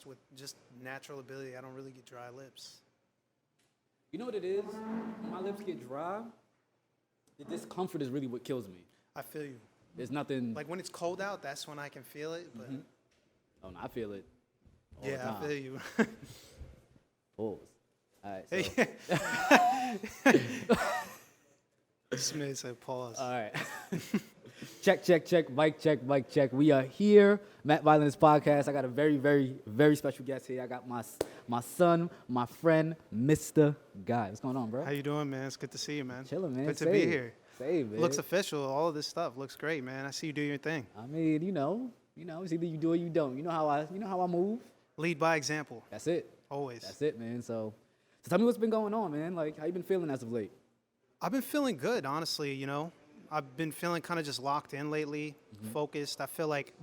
with just natural ability. I don't really get dry lips. You know what it is? When my lips get dry, the discomfort is really what kills me. I feel you. There's nothing. Like when it's cold out, that's when I can feel it. But Oh, no, I feel it. All the yeah, time. I feel you. Pause. All right. So, Smith said pause. all right. check. Mic check. We are here. MattViolinist Podcast. I got a very special guest here. I got my son, my friend, Mr. Guy. What's going on, bro? How you doing, man? It's good to see you, man. Chilling, man. Good to be Same. here. Same, man. Looks official. All of this stuff looks great, man. I see you do your thing. I mean, it's either you do or you don't. You know how I move. Lead by example. That's it. Always. That's it, man. So tell me what's been going on, man. Like, how you been feeling as of late? I've been feeling good, honestly, I've been feeling kind of just locked in lately, focused. I feel like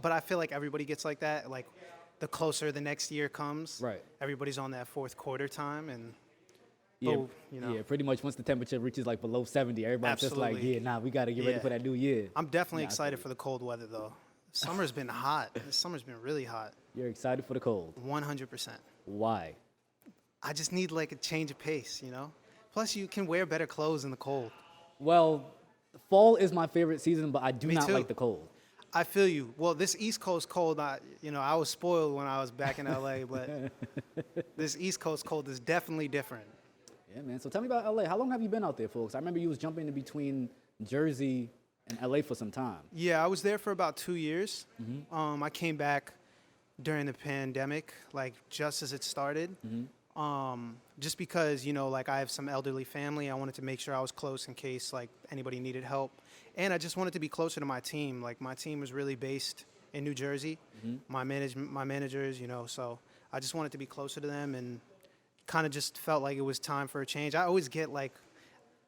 everybody gets like that. Like, the closer the next year comes, Right. everybody's on that fourth quarter time, and Yeah, boom, pretty much once the temperature reaches like below 70, everybody's just like, Absolutely. we got to get ready Yeah. for that new year. I'm definitely Yeah, I excited feel for the cold weather, though. Summer's been hot. This summer's been really hot, You're excited for the cold. 100%. Why? I just need like a change of pace, Plus, you can wear better clothes in the cold. Well, fall is my favorite season, but I do Me not too. like the cold. I feel you. Well, this East Coast cold, I was spoiled when I was back in LA, but this East Coast cold is definitely different. Yeah, man. So tell me about LA. How long have you been out there, folks? I remember you was jumping in between Jersey and LA for some time. Yeah, I was there for about 2 years. I came back during the pandemic, like just as it started. Just because, I have some elderly family, I wanted to make sure I was close in case like anybody needed help. And I just wanted to be closer to my team. Like my team was really based in New Jersey. My managers, so I just wanted to be closer to them and kind of just felt like it was time for a change. I always get like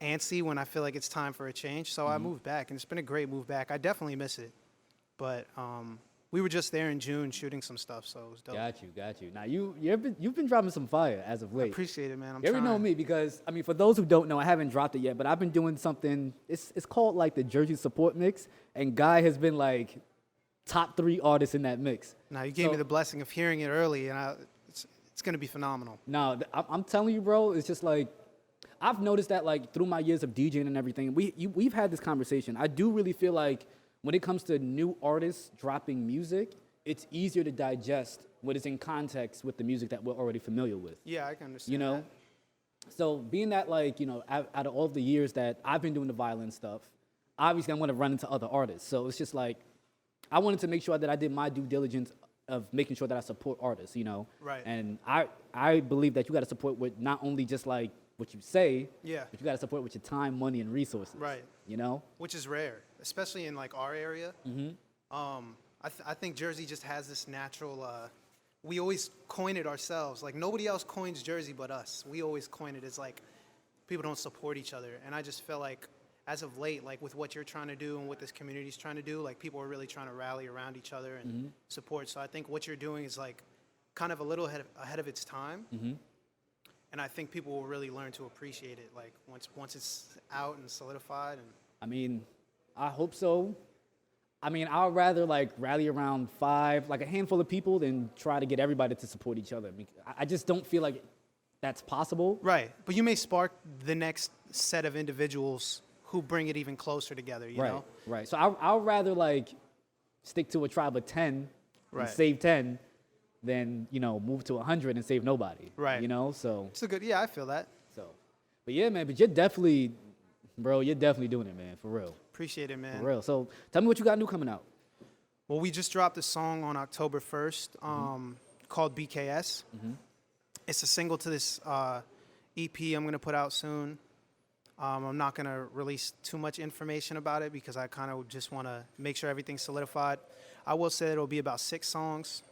antsy when I feel like it's time for a change. So I moved back, and it's been a great move back. I definitely miss it. But we were just there in June shooting some stuff, so it was dope. Got you. Now you've been dropping some fire as of late. Appreciate it, man. I'm You ever know trying. me because, I mean, for those who don't know, I haven't dropped it yet, but I've been doing something, it's called like the Jersey Support Mix, and Guy has been like top 3 artists in that mix. Now, you gave me the blessing of hearing it early, and it's going to be phenomenal. Now, I'm telling you, bro, it's just like, I've noticed that like through my years of DJing and everything, we've had this conversation. I do really feel like when it comes to new artists dropping music, it's easier to digest what is in context with the music that we're already familiar with. Yeah, I can understand that. So being that like, out of all the years that I've been doing the violin stuff, obviously I want to run into other artists. So it's just like, I wanted to make sure that I did my due diligence of making sure that I support artists, Right. And I believe that you got to support with not only just like what you say, Yeah. but you got to support with your time, money, and resources. Right. Which is rare, especially in like our area. I think Jersey just has this natural. We always coin it ourselves. Like nobody else coins Jersey but us. We always coin it as like people don't support each other, and I just feel like as of late, like with what you're trying to do and what this community is trying to do, like people are really trying to rally around each other and support. So I think what you're doing is like kind of a little ahead of its time. And I think people will really learn to appreciate it, like once it's out and solidified. And I mean, I hope so. I mean, I'd rather like rally around a handful of people than try to get everybody to support each other. I just don't feel like that's possible. right, but you may spark the next set of individuals who bring it even closer together. You know, Right. So I'd rather like stick to a tribe of 10 Right. and save 10 than, move to 100 and save nobody. Right. So, it's a good. Yeah, I feel that. but yeah, man, but you're definitely doing it, man, for real. Appreciate it, man. For real. So tell me what you got new coming out. Well, we just dropped a song on October 1st called BKS. It's a single to this EP I'm going to put out soon. I'm not going to release too much information about it because I kind of just want to make sure everything's solidified. I will say it'll be about 6 songs.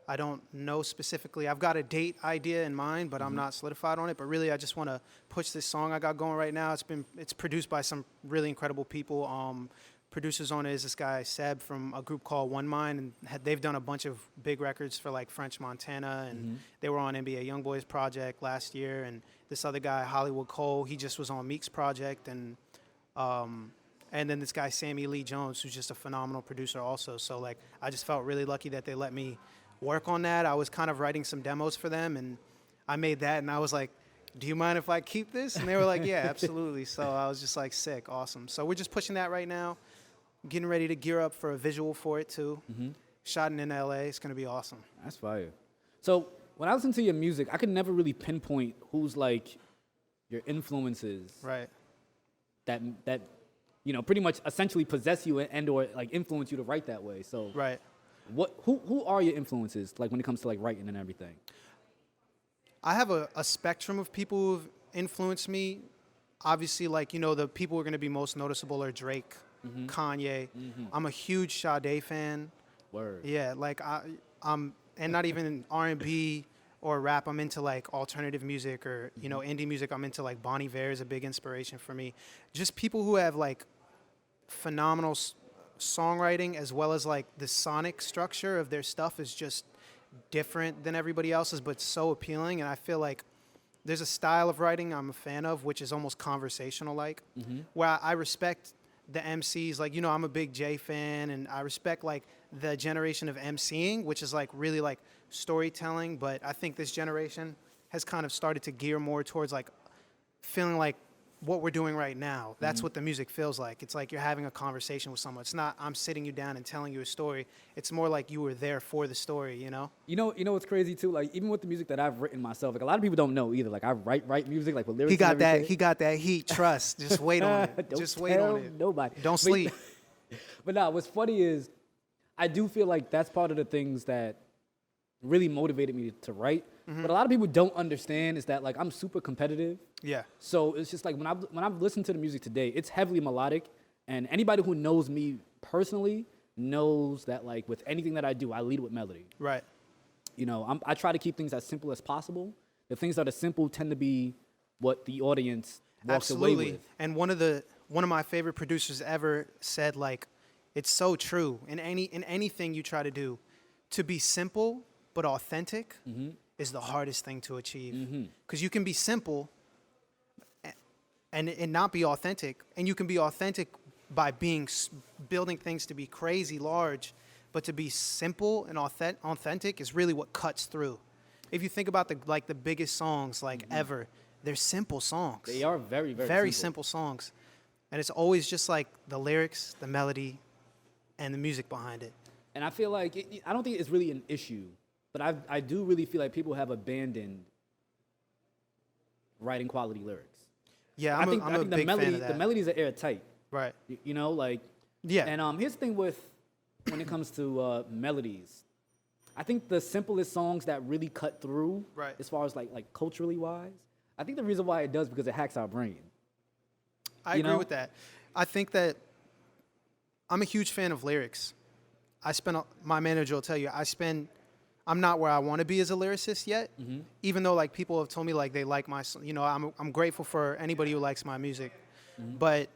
I don't know specifically. I've got a date idea in mind, but I'm not solidified on it. But really, I just want to push this song I got going right now. It's produced by some really incredible people. Producers on it is this guy Seb from a group called One Mind, and they've done a bunch of big records for like French Montana, and they were on NBA YoungBoy's project last year. And this other guy Hollywood Cole, he just was on Meek's project, and then this guy Sammy Lee Jones, who's just a phenomenal producer also. So like, I just felt really lucky that they let me work on that. I was kind of writing some demos for them, and I made that, and I was like, do you mind if I keep this? And they were like, yeah, absolutely. So I was just like, sick, awesome. So we're just pushing that right now, getting ready to gear up for a visual for it too. Shot in LA. It's going to be awesome. That's fire. So when I listen to your music, I could never really pinpoint who's like your influences. Right. That pretty much essentially possess you and or like influence you to write that way. So right. Who are your influences like when it comes to like writing and everything? I have a spectrum of people who've influenced me. Obviously, like, the people who are going to be most noticeable are Drake, Kanye. I'm a huge Sade fan. Word. Yeah, like I'm, and not even R&B or rap. I'm into like alternative music or indie music. I'm into like Bon Iver is a big inspiration for me. Just people who have like phenomenal songwriting, as well as like the sonic structure of their stuff is just different than everybody else's, but so appealing. And I feel like there's a style of writing I'm a fan of, which is almost conversational like, where I respect the MCs. Like, I'm a big Jay fan, and I respect like the generation of MCing, which is like really like storytelling. But I think this generation has kind of started to gear more towards like feeling like what we're doing right now. That's what the music feels like. It's like you're having a conversation with someone. It's not I'm sitting you down and telling you a story. It's more like you were there for the story, You know what's crazy too? Like even with the music that I've written myself, like a lot of people don't know either. Like I write music like with lyrics. He got and that. everything. He got that heat. Trust. Just wait on it. Just wait on it. Nobody. Don't sleep. But nah, what's funny is I do feel like that's part of the things that really motivated me to write. But a lot of people don't understand is that like I'm super competitive. Yeah. So it's just like when I've listened to the music today, it's heavily melodic, and anybody who knows me personally knows that like with anything that I do, I lead with melody. Right. I try to keep things as simple as possible. The things that are simple tend to be what the audience walks away with. And one of my favorite producers ever said, like, it's so true. In anything you try to do, to be simple but authentic is the hardest thing to achieve. Because you can be simple and not be authentic, and you can be authentic by building things to be crazy large, but to be simple and authentic is really what cuts through. If you think about the biggest songs like ever, they're simple songs. They are very, very, very simple songs, and it's always just like the lyrics, the melody, and the music behind it. And I feel like I don't think it's really an issue, but I do really feel like people have abandoned writing quality lyrics. Yeah, I'm a big fan of that. The melodies are airtight. Right. Yeah. And here's the thing when it comes to melodies, I think the simplest songs that really cut through, right, as far as like culturally wise, I think the reason why it does because it hacks our brain. I agree with that. I think that I'm a huge fan of lyrics. My manager will tell you, I'm not where I want to be as a lyricist yet, even though like people have told me like they like my, I'm grateful for anybody who likes my music, but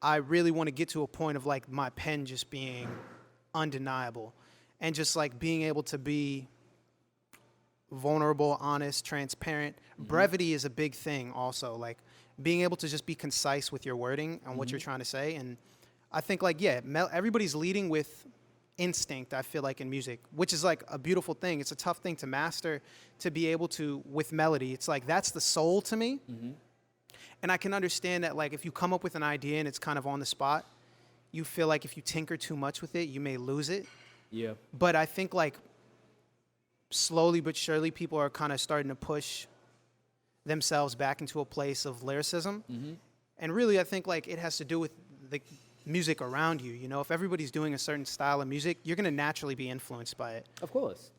I really want to get to a point of like my pen just being undeniable and just like being able to be vulnerable, honest, transparent. Brevity is a big thing also, like being able to just be concise with your wording and what you're trying to say. And I think like, everybody's leading with instinct, I feel like, in music, which is like a beautiful thing. It's a tough thing to master, to be able to, with melody, it's like that's the soul to me. And I can understand that like if you come up with an idea and it's kind of on the spot, you feel like if you tinker too much with it, you may lose it. Yeah. But I think like slowly but surely people are kind of starting to push themselves back into a place of lyricism. And really I think like it has to do with the music around you. If everybody's doing a certain style of music, you're going to naturally be influenced by it. Of course.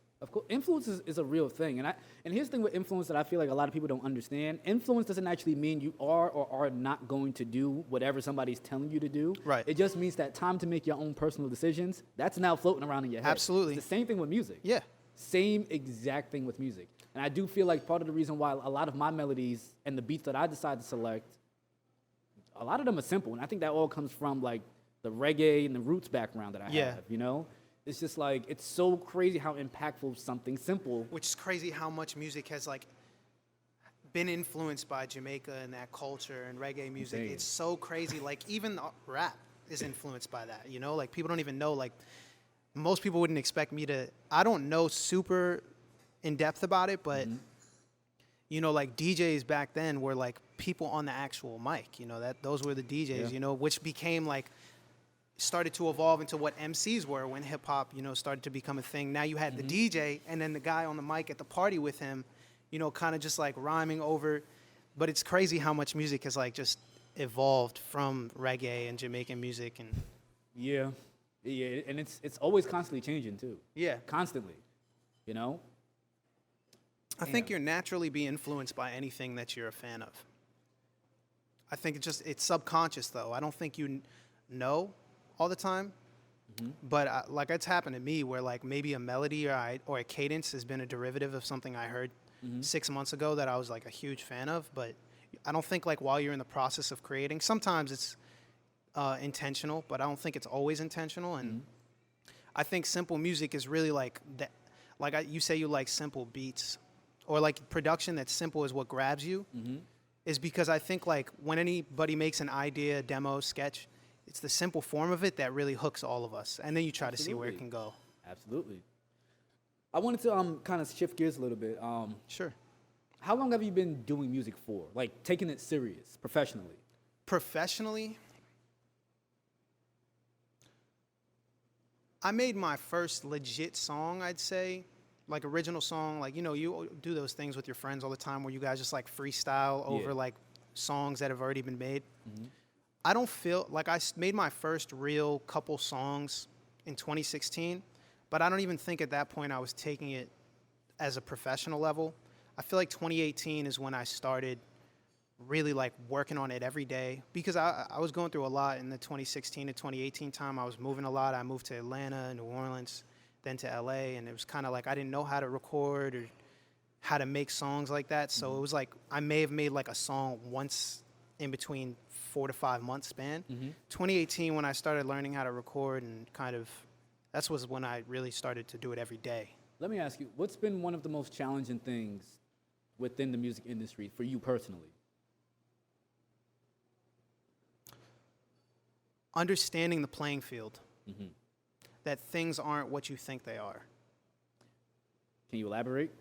Influence is a real thing. And here's the thing with influence that I feel like a lot of people don't understand. Influence doesn't actually mean you are or are not going to do whatever somebody's telling you to do. Right. It just means that time to make your own personal decisions, that's now floating around in your head. Absolutely. It's the same thing with music. Yeah. Same exact thing with music. And I do feel like part of the reason why a lot of my melodies and the beats that I decide to select, a lot of them are simple. And I think that all comes from like the reggae and the roots background that I have, It's just like, it's so crazy how impactful something simple. Which is crazy how much music has like been influenced by Jamaica and that culture and reggae music. Insane. It's so crazy. Like even rap is influenced by that, Like people don't even know, like most people wouldn't expect me to. I don't know super in depth about it, but you know, like DJs back then were like people on the actual mic. You know, that those were the DJs. Yeah. You know, which became like started to evolve into what MCs were when hip hop, you know, started to become a thing. Now you had the DJ and then the guy on the mic at the party with him, you know, kind of just like rhyming over. But it's crazy how much music has like just evolved from reggae and Jamaican music and Yeah, and it's always constantly changing too. yeah. Constantly, you know. I think you're naturally be influenced by anything that you're a fan of. I think it's subconscious though. I don't think you know all the time, but like it's happened to me where like maybe a melody or a cadence has been a derivative of something I heard 6 months ago that I was like a huge fan of. But I don't think like while you're in the process of creating, sometimes it's intentional, but I don't think it's always intentional. And I think simple music is really like that. Like you say, you like simple beats, or like production that's simple is what grabs you. Is because I think like when anybody makes an idea, demo, sketch, it's the simple form of it that really hooks all of us, and then you try to see where it can go. Absolutely. I wanted to kind of shift gears a little bit. Sure. How long have you been doing music for? Like taking it serious, professionally? Professionally, I made my first legit song, I'd say, like original song. Like, you know, you do those things with your friends all the time where you guys just like freestyle over like songs that have already been made. I don't feel like made my first real couple songs in 2016, but I don't even think at that point I was taking it as a professional level. I feel like 2018 is when I started really like working on it every day, because I was going through a lot in the 2016 to 2018 time. I was moving a lot. I moved to Atlanta, New Orleans, then to LA, and it was kind of like I didn't know how to record or how to make songs like that. So it was like I may have made like a song once in between 4 to 5 months span. 2018, when I started learning how to record, and kind of that was when I really started to do it every day. Let me ask you, what's been one of the most challenging things within the music industry for you personally? Understanding the playing field, that things aren't what you think they are. Can you elaborate?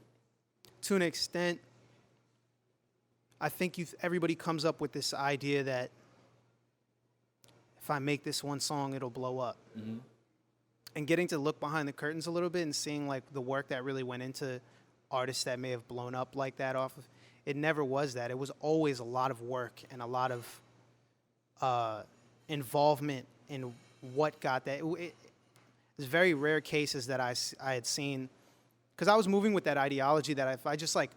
To an extent, I think everybody comes up with this idea that if I make this one song, it'll blow up. And getting to look behind the curtains a little bit and seeing like the work that really went into artists that may have blown up like that it never was that. It was always a lot of work and a lot of involvement in what got that. There's very rare cases that I had seen, because I was moving with that ideology that if I just like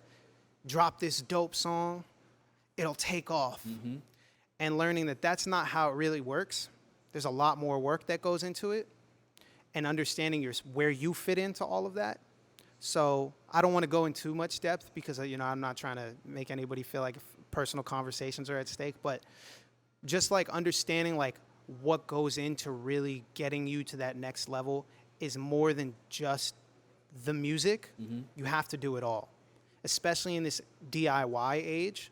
drop this dope song, it'll take off. And learning that that's not how it really works. There's a lot more work that goes into it, and understanding where you fit into all of that. So I don't want to go in too much depth, because you know, I'm not trying to make anybody feel like personal conversations are at stake, but just like understanding like what goes into really getting you to that next level is more than just the music. You have to do it all, especially in this DIY age.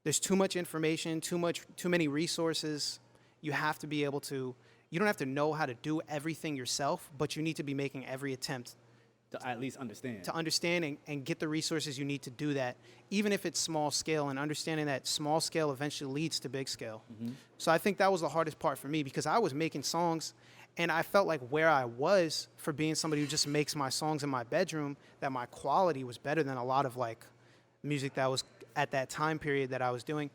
There's too much information, too many resources. You have to be able to, you don't have to know how to do everything yourself, but you need to be making every attempt To at least understand. to understand and get the resources you need to do that, even if it's small scale, and understanding that small scale eventually leads to big scale. So I think that was the hardest part for me, because I was making songs and I felt like where I was, for being somebody who just makes my songs in my bedroom, that my quality was better than a lot of like music that was at that time period that I was doing,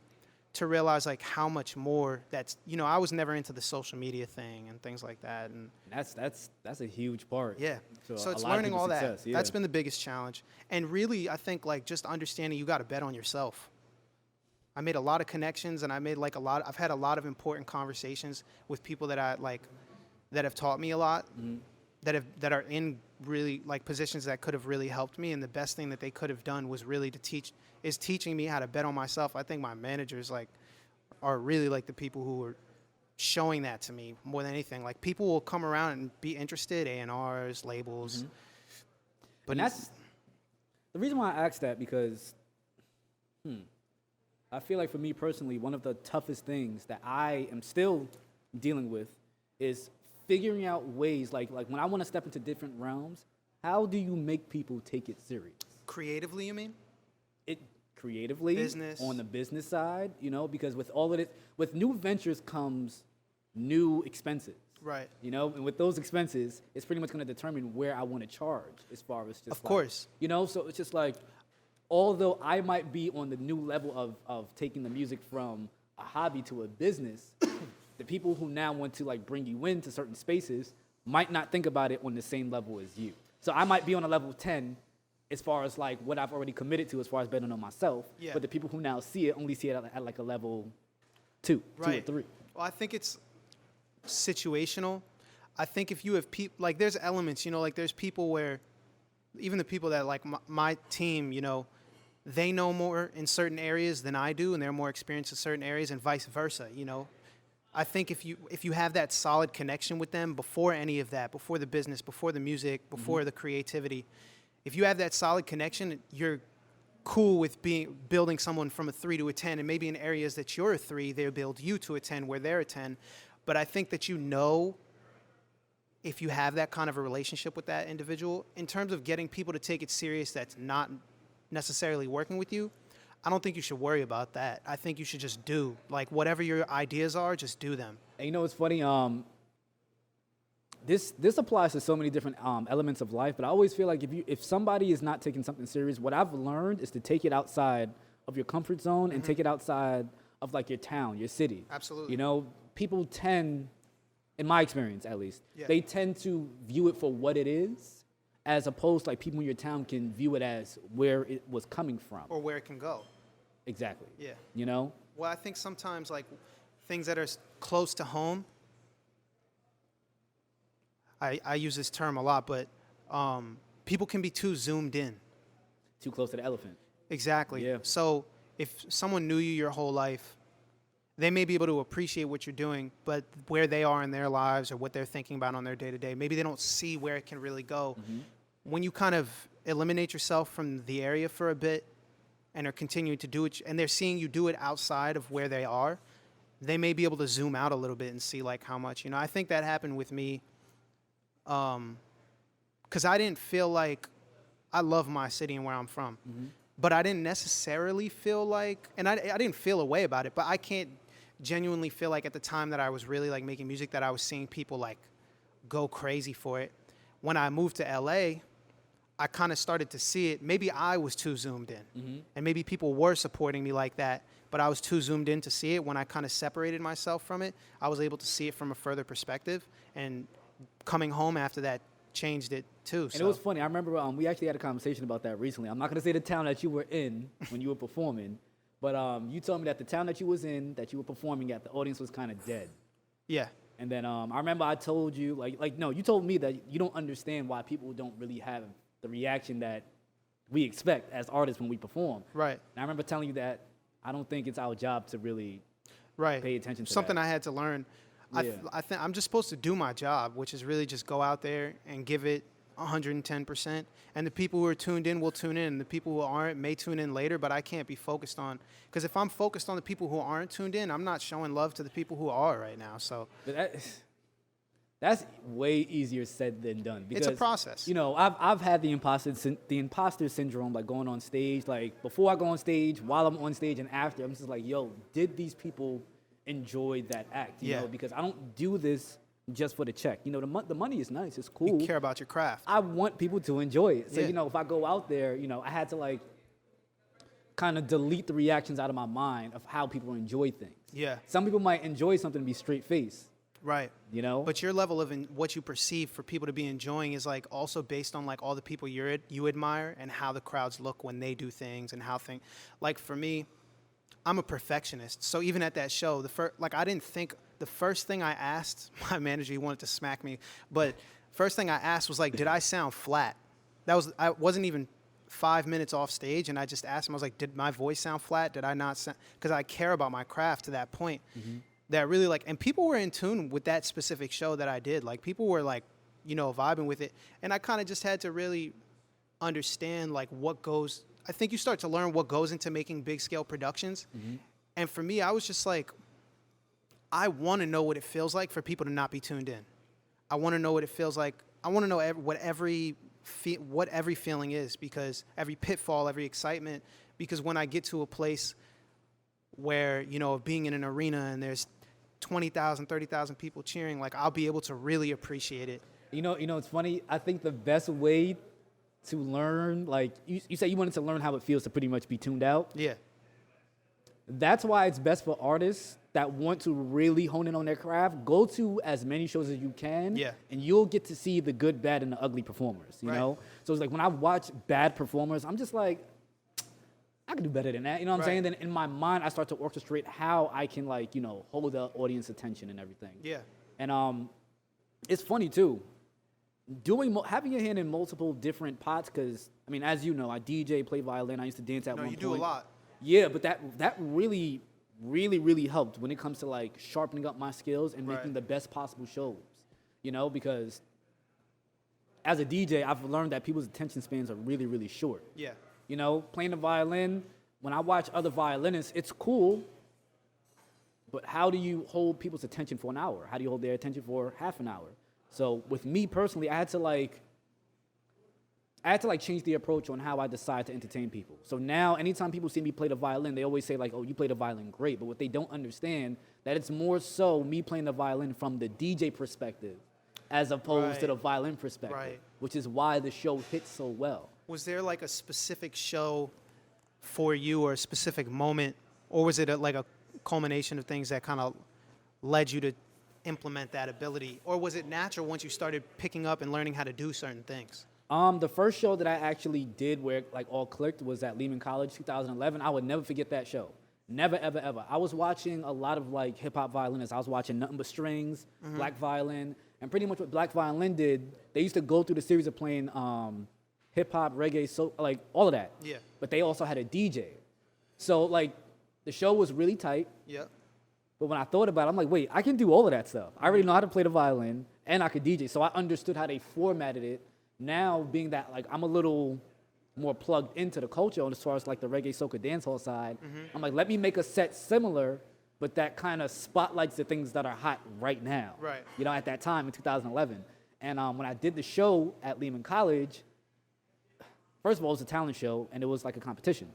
to realize like how much more that's, you know, I was never into the social media thing and things like that. And that's a huge part. yeah. to So a it's lot of learning people's all that. success, yeah. That's been the biggest challenge. And really, I think like just understanding you got to bet on yourself. I made a lot of connections, and I've had a lot of important conversations with people that that have taught me a lot, that are in really like positions that could have really helped me. And the best thing that they could have done was really teaching me how to bet on myself. I think my managers are really like the people who are showing that to me more than anything. Like, people will come around and be interested, A&Rs, labels. But And that's the reason why I asked that, because I feel like for me personally, one of the toughest things that I am still dealing with is figuring out ways, like when I want to step into different realms, how do you make people take it serious? Creatively, you mean? It creatively, Business. on the business side, you know, because with all of it, with new ventures comes new expenses. Right. You know, and with those expenses, it's pretty much going to determine where I want to charge as far as just Of course. You know, so it's just like, although I might be on the new level of taking the music from a hobby to a business, the people who now want to like bring you into certain spaces might not think about it on the same level as you. So I might be on a level 10 as far as like what I've already committed to as far as betting on myself. Yeah. But the people who now see it only see it at like a level 2 Right. or 3. Well, I think it's situational. I think if you have people, like there's elements, you know, like there's people where, even the people that like my team, you know, they know more in certain areas than I do, and they're more experienced in certain areas, and vice versa, you know. I think if you have that solid connection with them before any of that, before the business, before the music, before the creativity, if you have that solid connection, you're cool with building someone from a 3 to a 10, and maybe in areas that you're a 3, they'll build you to a 10 where they're a 10. But I think that, you know, if you have that kind of a relationship with that individual, in terms of getting people to take it serious that's not necessarily working with you, I don't think you should worry about that. I think you should just do. Like, whatever your ideas are, just do them. And you know what's funny? This applies to so many different elements of life, but I always feel like if somebody is not taking something serious, what I've learned is to take it outside of your comfort zone and take it outside of like your town, your city. Absolutely. You know, people tend, in my experience at least, Yeah. they tend to view it for what it is, as opposed to like people in your town can view it as where it was coming from. Or where it can go. Exactly. Yeah. You know? Well, I think sometimes, like, things that are close to home, I use this term a lot, but people can be too zoomed in. Too close to the elephant. Exactly. Yeah. So if someone knew you your whole life, they may be able to appreciate what you're doing, but where they are in their lives or what they're thinking about on their day-to-day, maybe they don't see where it can really go. When you kind of eliminate yourself from the area for a bit and are continuing to do it, and they're seeing you do it outside of where they are, they may be able to zoom out a little bit and see like how much, you know. I think that happened with me because I didn't feel like, I love my city and where I'm from, but I didn't necessarily feel like, and I didn't feel a way about it, but I can't genuinely feel like at the time that I was really like making music that I was seeing people like go crazy for it. When I moved to LA, I kind of started to see it. Maybe I was too zoomed in, and maybe people were supporting me like that, but I was too zoomed in to see it. When I kind of separated myself from it, I was able to see it from a further perspective, and coming home after that changed it too. And it was funny. I remember we actually had a conversation about that recently. I'm not going to say the town that you were in when you were performing, but you told me that the town that you was in, that you were performing at, the audience was kind of dead. Yeah. And then I remember I told you, no, you told me that you don't understand why people don't really have the reaction that we expect as artists when we perform. Right. And I remember telling you that I don't think it's our job to really Right. pay attention to Something that. I had to learn. Yeah. I think I'm just supposed to do my job, which is really just go out there and give it 110%. And the people who are tuned in will tune in. The people who aren't may tune in later, but I can't be focused on, because if I'm focused on the people who aren't tuned in, I'm not showing love to the people who are right now. So But that's way easier said than done. Because, it's a process. You know, I've had the imposter syndrome, like going on stage, like before I go on stage, while I'm on stage, and after. I'm just like, yo, did these people enjoy that act? You Yeah. know, because I don't do this just for the check. You know, the money is nice, it's cool. You care about your craft. I want people to enjoy it. So, Yeah. you know, if I go out there, you know, I had to like kind of delete the reactions out of my mind of how people enjoy things. Yeah. Some people might enjoy something to be straight face, Right. you know? But your level of what you perceive for people to be enjoying is like also based on like all the people you admire and how the crowds look when they do things and how things. Like for me, I'm a perfectionist. So even at that show, I didn't think the first thing I asked my manager, he wanted to smack me, but first thing I asked was like, did I sound flat? I wasn't even 5 minutes off stage, and I just asked him, I was like, did my voice sound flat? Did I not sound? Because I care about my craft to that point. That really like, and people were in tune with that specific show that I did. Like people were like, you know, vibing with it. And I kind of just had to really understand like I think you start to learn what goes into making big scale productions. And for me, I was just like, I want to know what it feels like for people to not be tuned in. I want to know what it feels like. I want to know what every feeling is, because every pitfall, every excitement, because when I get to a place where, you know, being in an arena and there's 20,000, 30,000 people cheering, like, I'll be able to really appreciate it. You know, it's funny. I think the best way to learn, like you said, you wanted to learn how it feels to pretty much be tuned out. Yeah. That's why it's best for artists that want to really hone in on their craft. Go to as many shows as you can, Yeah. and you'll get to see the good, bad, and the ugly performers, you Right. know? So it's like when I watch bad performers, I'm just like, I can do better than that, you know what I'm Right. saying? Then in my mind, I start to orchestrate how I can, like, you know, hold the audience attention and everything. Yeah. And it's funny, too. Having your hand in multiple different pots, because, I mean, as you know, I DJ, play violin, I used to dance at No, one you point. do a lot. Yeah, but that really, really, really helped when it comes to, like, sharpening up my skills and making Right. the best possible shows, you know, because as a DJ, I've learned that people's attention spans are really, really short. Yeah. You know, playing the violin, when I watch other violinists, it's cool, but how do you hold people's attention for an hour? How do you hold their attention for half an hour? So with me personally, I had to change the approach on how I decide to entertain people. So now, anytime people see me play the violin, they always say, like, oh, you play the violin great. But what they don't understand, that it's more so me playing the violin from the DJ perspective as opposed to the Right. violin perspective, Right. which is why the show hits so well. Was there like a specific show for you, or a specific moment, or was it like a culmination of things that kind of led you to implement that ability? Or was it natural once you started picking up and learning how to do certain things? The first show that I actually did where like all clicked was at Lehman College, 2011. I would never forget that show. Never, ever, ever. I was watching a lot of like hip hop violinists. I was watching Nothing But Strings, Black Violin, and pretty much what Black Violin did, they used to go through the series of playing hip hop, reggae, so like all of that. Yeah. But they also had a DJ. So like the show was really tight. Yeah. But when I thought about it, I'm like, wait, I can do all of that stuff. I already know how to play the violin and I could DJ. So I understood how they formatted it. Now, being that like I'm a little more plugged into the culture as far as like the reggae, soca, dancehall side, I'm like, let me make a set similar, but that kind of spotlights the things that are hot right now. Right. You know, at that time in 2011. And when I did the show at Lehman College, first of all, it was a talent show and it was like a competition.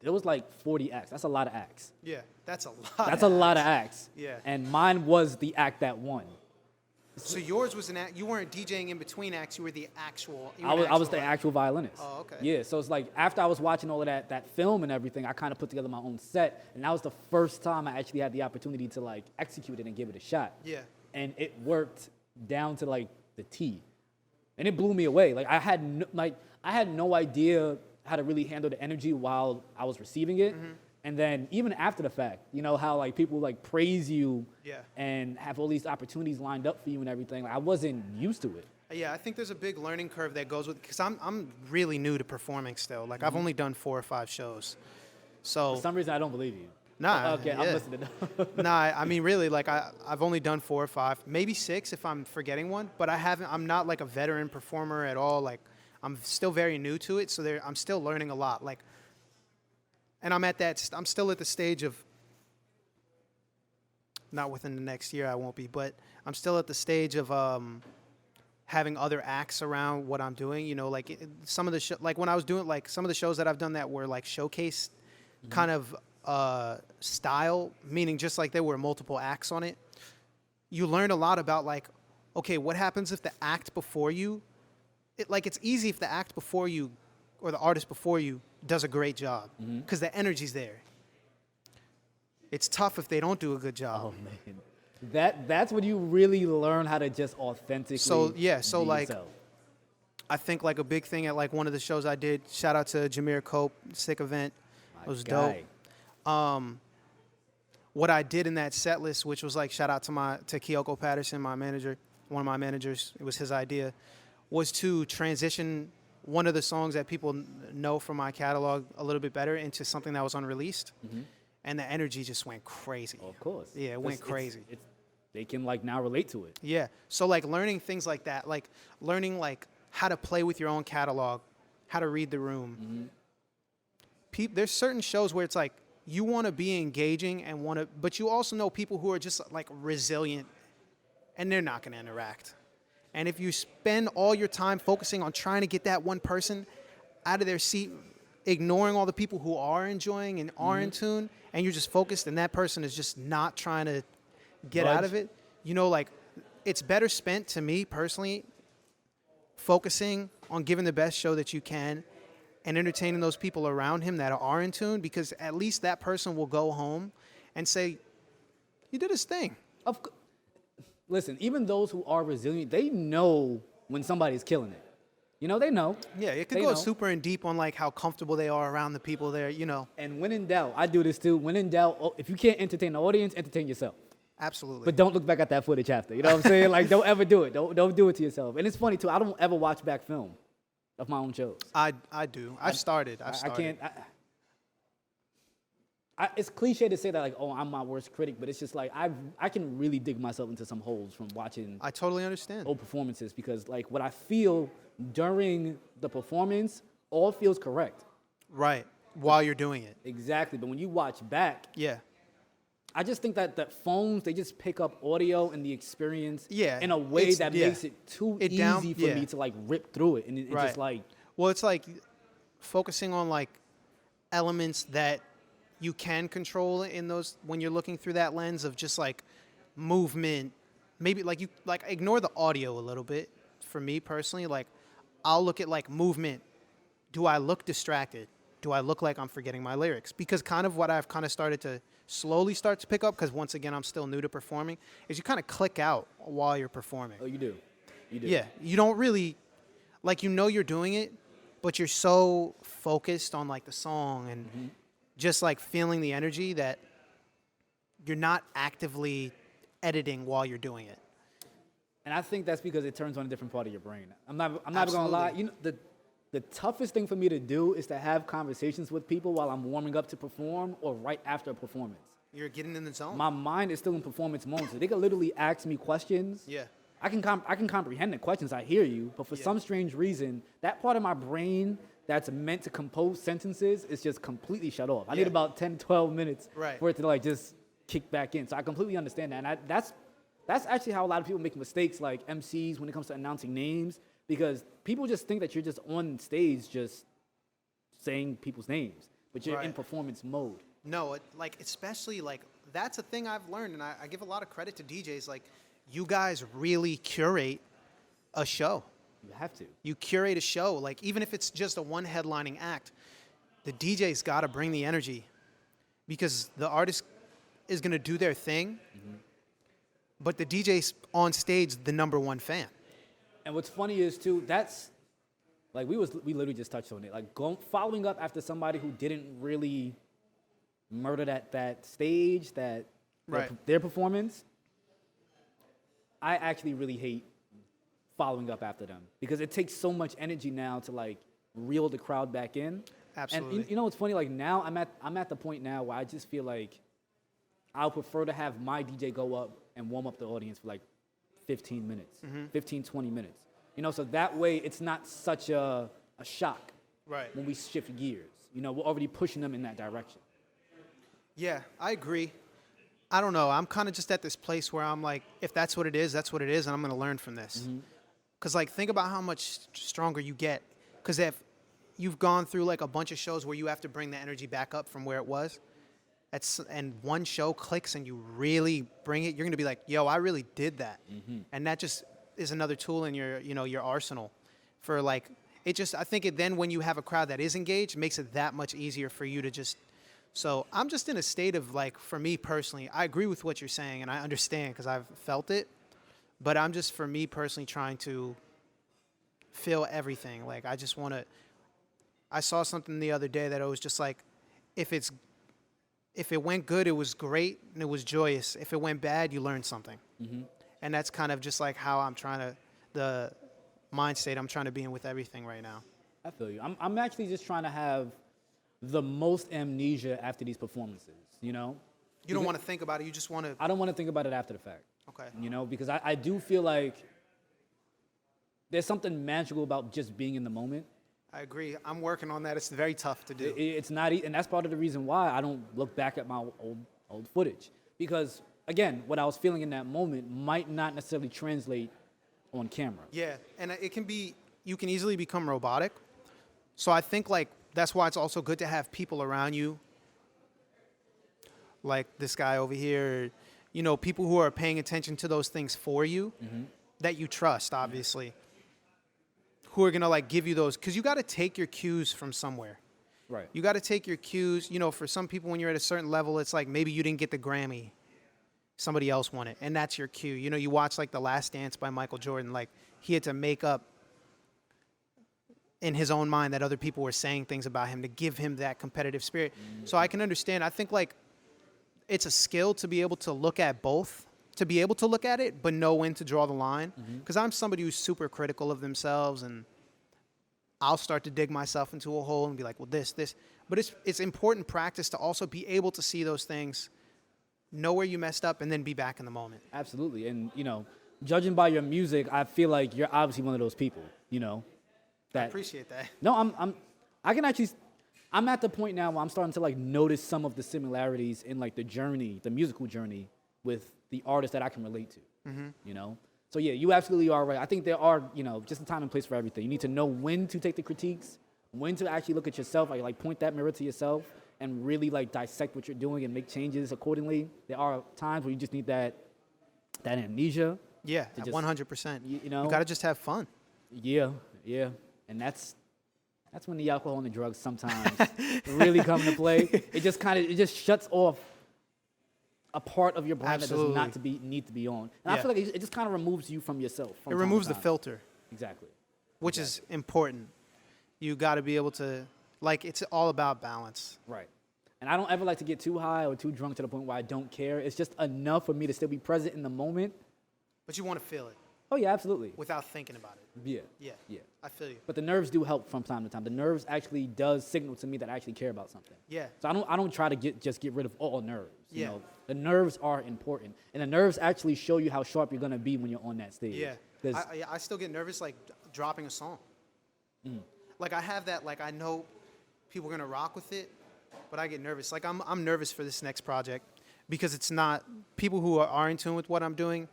It was like 40 acts. That's a lot of acts. Yeah. That's a lot. That's a lot of acts. Yeah. And mine was the act that won. So yours was an act. You weren't DJing in between acts. You were the actual. I was the actual violinist. Oh, okay. Yeah, so it's like after I was watching all of that film and everything, I kind of put together my own set, and that was the first time I actually had the opportunity to like execute it and give it a shot. Yeah. And it worked down to like the T, and it blew me away. Like I had no idea how to really handle the energy while I was receiving it. And then even after the fact, you know how like people like praise you Yeah. and have all these opportunities lined up for you and everything. Like, I wasn't used to it. Yeah, I think there's a big learning curve that goes with, because I'm really new to performing still. Like I've only done 4 or 5 shows. So For some reason, I don't believe you. Nah, Okay, yeah. I'm listening. Nah, I mean really, like I've only done 4 or 5, maybe 6 if I'm forgetting one. But I'm not like a veteran performer at all. Like I'm still very new to it, so I'm still learning a lot. Like, and I'm still at the stage of, not within the next year I won't be, but I'm still at the stage of having other acts around what I'm doing. You know, like some of the like when I was doing like some of the shows that I've done that were like showcase kind of style, meaning just like there were multiple acts on it. You learn a lot about like, okay, what happens if the act before you, it's easy if the act before you or the artist before you does a great job because the energy's there. It's tough if they don't do a good job. Oh man, that's when you really learn how to just authentically. So be like, yourself. I think like a big thing at like one of the shows I did. Shout out to Jameer Cope, sick event. It was guy. dope. What I did in that set list, which was like shout out to Kyoko Patterson, my manager, one of my managers. It was his idea, was to transition one of the songs that people know from my catalog a little bit better into something that was unreleased. And the energy just went crazy. Of course. Yeah, it went crazy. They can like now relate to it. Yeah. So like learning things like that, like learning like how to play with your own catalog, how to read the room. There's certain shows where it's like you want to be engaging and but you also know people who are just like resilient and they're not going to interact. And if you spend all your time focusing on trying to get that one person out of their seat, ignoring all the people who are enjoying and are in tune, and you're just focused, and that person is just not trying to get out of it, you know, like, it's better spent, to me personally, focusing on giving the best show that you can and entertaining those people around him that are in tune, because at least that person will go home and say, he did his thing. Listen, even those who are resilient, they know when somebody's killing it. You know, they know. Yeah, it could They go know. super in deep on like how comfortable they are around the people there, you know. And when in doubt, I do this too. When in doubt, if you can't entertain the audience, entertain yourself. Absolutely. But don't look back at that footage after. You know what I'm saying? Like, don't ever do it. Don't do it to yourself. And it's funny too. I don't ever watch back film of my own shows. I do. I've started. I can't. It's cliche to say that, like, oh, I'm my worst critic, but it's just like I can really dig myself into some holes from watching I totally understand. old performances, because like what I feel during the performance all feels correct. Right. While you're doing it. Exactly. But when you watch back, Yeah. I just think that phones, they just pick up audio and the experience Yeah, in a way it's- that yeah. makes it too It easy down- for yeah. me to like rip through it. And it's Right. just like, Well, it's like focusing on like elements that you can control in those when you're looking through that lens of just like movement. Maybe like you like ignore the audio a little bit. For me personally, like I'll look at like movement. Do I look distracted? Do I look like I'm forgetting my lyrics? Because kind of what I've kind of started to slowly start to pick up, because once again I'm still new to performing, is you kind of click out while you're performing. oh, you do. You do. Yeah, you don't really, like, you know you're doing it, but you're so focused on, like, the song and just, like, feeling the energy that you're not actively editing while you're doing it. And I think that's because it turns on a different part of your brain. I'm not gonna lie. Absolutely. You know, the toughest thing for me to do is to have conversations with people while I'm warming up to perform or right after a performance. You're getting in the zone. My mind is still in performance mode, so they could literally ask me questions. Yeah. I can comprehend the questions. I hear you, but for some strange reason, that part of my brain that's meant to compose sentences is just completely shut off. I need Yeah. about 10, 12 minutes Right. for it to like just kick back in. So I completely understand that, and that's actually how a lot of people make mistakes, like MCs, when it comes to announcing names, because people just think that you're just on stage just saying people's names, but you're in Right. performance mode. No, like, especially, like, that's a thing I've learned, and I give a lot of credit to DJs. Like, you guys really curate a show. You have to. You curate a show. Like, even if it's just a one headlining act, the DJ's got to bring the energy, because the artist is going to do their thing, but the DJ's on stage the number one fan. And what's funny is too, that's like we literally just touched on it. Like following up after somebody who didn't really murder that stage, Right. their performance. I actually really hate following up after them, because it takes so much energy now to like reel the crowd back in. Absolutely. And you know what's funny? Like now I'm at the point now where I just feel like I'll prefer to have my DJ go up and warm up the audience for like 15 minutes, 15, 20 minutes. You know, so that way it's not such a shock Right. when we shift gears. You know, we're already pushing them in that direction. Yeah, I agree. I don't know. I'm kind of just at this place where I'm like, if that's what it is, that's what it is, and I'm going to learn from this. Because, like, think about how much stronger you get. Because if you've gone through, like, a bunch of shows where you have to bring the energy back up from where it was, and one show clicks and you really bring it, you're going to be like, yo, I really did that. And that just is another tool in your arsenal for, like, I think it then, when you have a crowd that is engaged, makes it that much easier for you to just. So I'm just in a state of, like, for me personally, I agree with what you're saying, and I understand because I've felt it, but I'm just, for me personally, trying to feel everything. Like, I just want to, I saw something the other day that it was just like, if it went good, it was great and it was joyous. If it went bad, you learned something. And that's kind of just like how I'm trying to, the mind state I'm trying to be in with everything right now. I feel you. I'm actually just trying to have the most amnesia after these performances, you know? You don't want to think about it. You just want to. I don't want to think about it after the fact. Okay. You know, because I do feel like there's something magical about just being in the moment. I agree. I'm working on that. It's very tough to do. It's not, and that's part of the reason why I don't look back at my old footage. Because again, what I was feeling in that moment might not necessarily translate on camera. Yeah, and you can easily become robotic. So I think like that's why it's also good to have people around you, like this guy over here, people who are paying attention to those things for you, that you trust, obviously, who are gonna like give you those, because you got to take your cues from somewhere. Right. You got to take your cues. For some people, when you're at a certain level, it's like maybe you didn't get the Grammy, somebody else won it, and that's your cue. You watch like The Last Dance by Michael Jordan, like he had to make up in his own mind that other people were saying things about him to give him that competitive spirit. So I can understand. I think like it's a skill to be able to look at both, to be able to look at it, but know when to draw the line. Because I'm somebody who's super critical of themselves, and I'll start to dig myself into a hole and be like, well, this. But it's important practice to also be able to see those things, know where you messed up, and then be back in the moment. Absolutely. And, judging by your music, I feel like you're obviously one of those people, I appreciate that. No, I'm at the point now where I'm starting to like notice some of the similarities in like the musical journey with the artists that I can relate to, So yeah, you absolutely are right. I think there are, just a time and place for everything. You need to know when to take the critiques, when to actually look at yourself, like point that mirror to yourself and really like dissect what you're doing and make changes accordingly. There are times where you just need that amnesia. Yeah, 100%. You got to just have fun. Yeah. And that's when the alcohol and the drugs sometimes really come into play. It just shuts off a part of your brain Absolutely. that does not need to be on. And I feel like it just kind of removes you from yourself. It removes the filter. Exactly. Which is important. You got to be able to, like, it's all about balance. Right. And I don't ever like to get too high or too drunk to the point where I don't care. It's just enough for me to still be present in the moment. But you want to feel it. Oh, yeah, absolutely. Without thinking about it. Yeah. I feel you. But the nerves do help from time to time. The nerves actually does signal to me that I actually care about something. Yeah. So I don't try to get rid of all nerves. Yeah. The nerves are important, and the nerves actually show you how sharp you're gonna be when you're on that stage. Yeah. I still get nervous like dropping a song. Like I have that, like I know people are gonna rock with it, but I get nervous. Like I'm nervous for this next project because it's not people who are in tune with what I'm doing.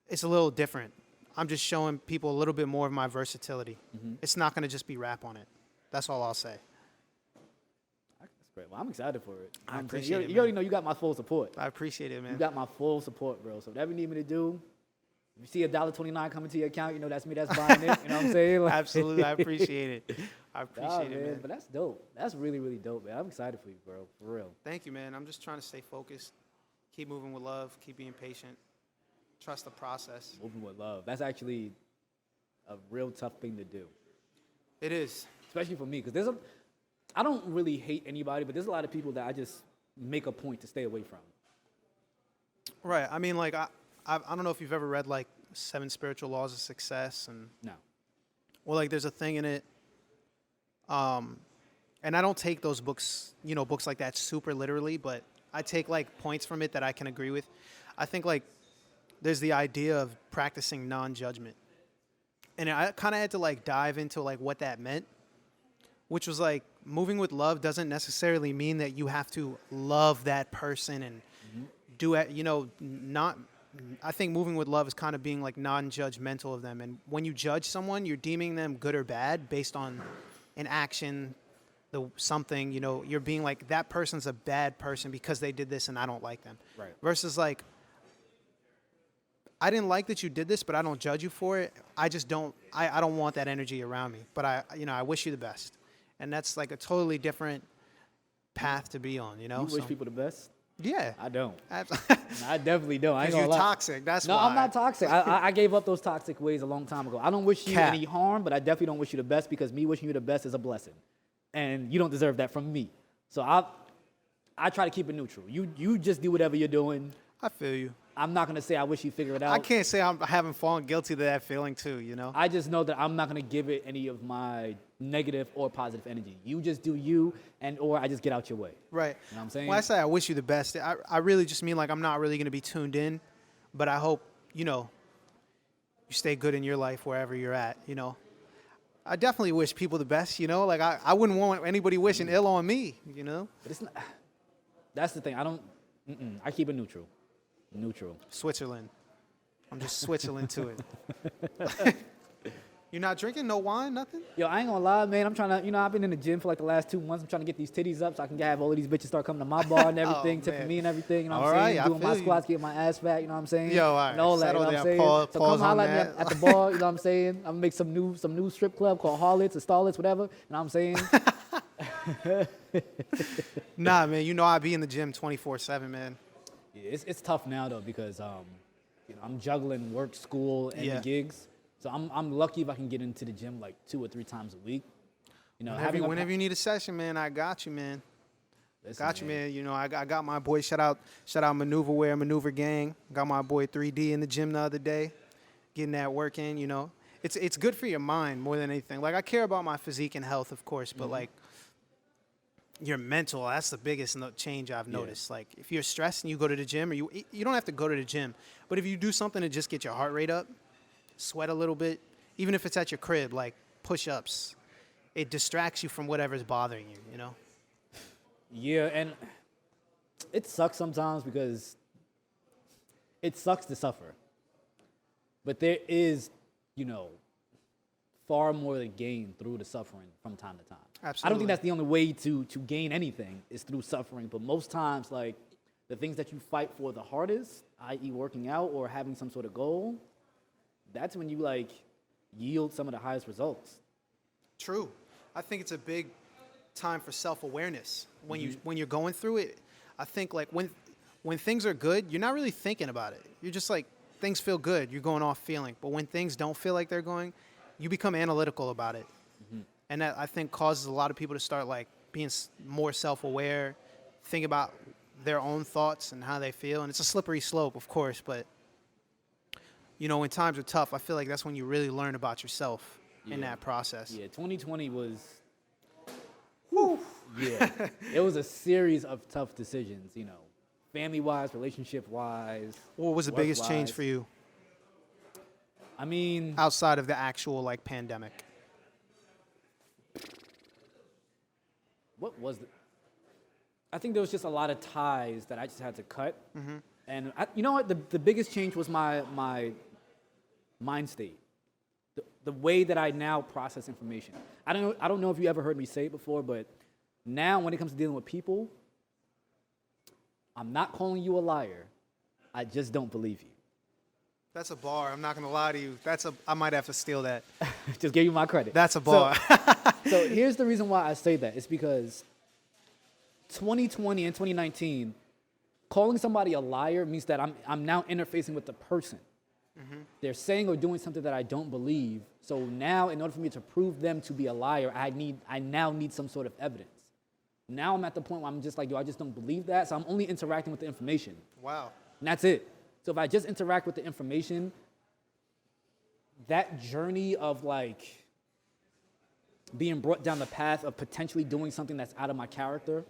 It's a little different. I'm just showing people a little bit more of my versatility. It's not going to just be rap on it. That's all I'll say. That's great. Well, I'm excited for it. I appreciate it, You already know you got my full support. I appreciate it, man. You got my full support, bro. So whatever you need me to do, if you see $1.29 coming to your account, that's me that's buying it. You know what I'm saying? Like, Absolutely. I appreciate it. I appreciate it, man. But that's dope. That's really, really dope, man. I'm excited for you, bro. For real. Thank you, man. I'm just trying to stay focused, keep moving with love, keep being patient. Trust the process. Moving with love. That's actually a real tough thing to do. It is. Especially for me, because I don't really hate anybody, but there's a lot of people that I just make a point to stay away from. Right. I mean, like, I don't know if you've ever read, like, 7 Spiritual Laws of Success. No. Well, like, there's a thing in it. And I don't take those books, books like that super literally, but I take, like, points from it that I can agree with. I think, like, there's the idea of practicing non-judgment. And I kind of had to like dive into like what that meant, which was like moving with love doesn't necessarily mean that you have to love that person and do it, I think moving with love is kind of being like non-judgmental of them. And when you judge someone, you're deeming them good or bad based on an action, something, you're being like, that person's a bad person because they did this and I don't like them. Right. Versus like, I didn't like that you did this, but I don't judge you for it. I just don't want that energy around me. But I wish you the best. And that's like a totally different path to be on, You wish people the best? Yeah. I don't. I I definitely don't. I ain't Because gonna you're lie. toxic. That's No, why. I'm not toxic. I gave up those toxic ways a long time ago. I don't wish you any harm, but I definitely don't wish you the best because me wishing you the best is a blessing. And you don't deserve that from me. So I try to keep it neutral. You just do whatever you're doing. I feel you. I'm not going to say I wish you figure it out. I can't say I haven't fallen guilty to that feeling too, I just know that I'm not going to give it any of my negative or positive energy. You just do you, or I just get out your way. Right. You know what I'm saying? When I say I wish you the best, I really just mean like I'm not really going to be tuned in, but I hope, you stay good in your life wherever you're at, I definitely wish people the best, like I wouldn't want anybody wishing ill on me, But it's not, that's the thing. I keep it neutral. Neutral. Switzerland. I'm just Switzerland to it. You're not drinking? No wine? Nothing? Yo, I ain't gonna lie, man. I'm trying to, I've been in the gym for like the last 2 months. I'm trying to get these titties up so I can have all of these bitches start coming to my bar and everything, tipping me and everything. You know what I'm saying? Doing my squats, getting my ass fat. You know what I'm saying? Yo, all right. And all that. You know what I'm saying? So come holler at me at the bar. You know what I'm saying? I'm gonna make some new strip club called Harlots or Starlets, whatever. You know what I'm saying? Nah, man. I be in the gym 24/7, man. Yeah, it's tough now though because I'm juggling work, school, and the gigs. So I'm lucky if I can get into the gym like 2 or 3 times a week. Whenever you need a session, man, I got you, man. Got you, man. I got my boy. Shout out Maneuverwear, Maneuver Gang. Got my boy 3D in the gym the other day, getting that work in. It's good for your mind more than anything. Like I care about my physique and health, of course, but like your mental, that's the biggest change I've noticed. Like if you're stressed and you go to the gym, or you don't have to go to the gym, but if you do something to just get your heart rate up, sweat a little bit, even if it's at your crib, like push-ups, it distracts you from whatever's bothering you, Yeah, and it sucks sometimes because it sucks to suffer. But there is, far more to gain through the suffering from time to time. Absolutely. I don't think that's the only way to gain anything is through suffering, but most times, like, the things that you fight for the hardest, i.e. working out or having some sort of goal, that's when you, like, yield some of the highest results. True. I think it's a big time for self-awareness when you're going through it. I think, like, when things are good, you're not really thinking about it. You're just, like, things feel good. You're going off feeling. But when things don't feel like they're going, you become analytical about it. Mm-hmm. And that, I think, causes a lot of people to start, like, being more self-aware, think about their own thoughts and how they feel. And it's a slippery slope, of course, but when times are tough, I feel like that's when you really learn about yourself in that process. Yeah, 2020 was, whew, yeah, it was a series of tough decisions, family-wise, relationship-wise. What was the biggest change for you? I mean, outside of the actual, like, pandemic. What was it? I think there was just a lot of ties that I just had to cut. Mm-hmm. And you know what? The biggest change was my mind state. The way that I now process information. I don't know if you ever heard me say it before, but now when it comes to dealing with people, I'm not calling you a liar. I just don't believe you. That's a bar. I'm not going to lie to you. I might have to steal that. Just give you my credit. That's a bar. So here's the reason why I say that. It's because 2020 and 2019, calling somebody a liar means that I'm now interfacing with the person. Mm-hmm. They're saying or doing something that I don't believe. So now, in order for me to prove them to be a liar, I now need some sort of evidence. Now I'm at the point where I'm just like, I just don't believe that. So I'm only interacting with the information. Wow. And that's it. So if I just interact with the information, that journey of, like, being brought down the path of potentially doing something that's out of my character,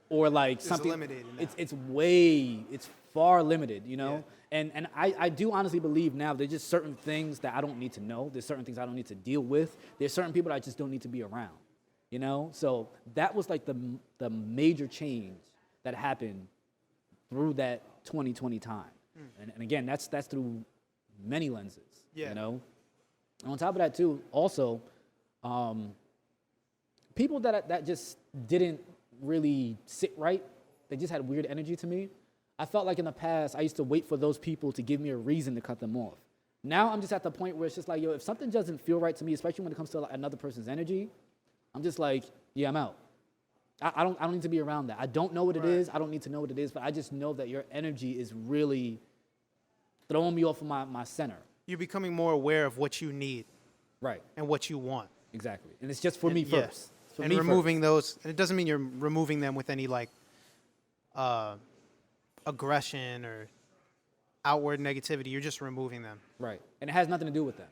or like something, limited now. It's far limited, Yeah. And I do honestly believe now there's just certain things that I don't need to know. There's certain things I don't need to deal with. There's certain people that I just don't need to be around, So that was like the major change that happened through that 2020 time. And again, that's through many lenses, And on top of that too, also, people that just didn't really sit right, they just had weird energy to me. I felt like in the past, I used to wait for those people to give me a reason to cut them off. Now I'm just at the point where it's just like, if something doesn't feel right to me, especially when it comes to like another person's energy, I'm just like, yeah, I'm out. I don't need to be around that. I don't know what it is. I don't need to know what it is, but I just know that your energy is really throwing me off of my center. You're becoming more aware of what you need. Right. And what you want. Exactly. And it's just for me first. For and me removing first. those, and it doesn't mean you're removing them with any, like, aggression or outward negativity. You're just removing them. Right. And it has nothing to do with them.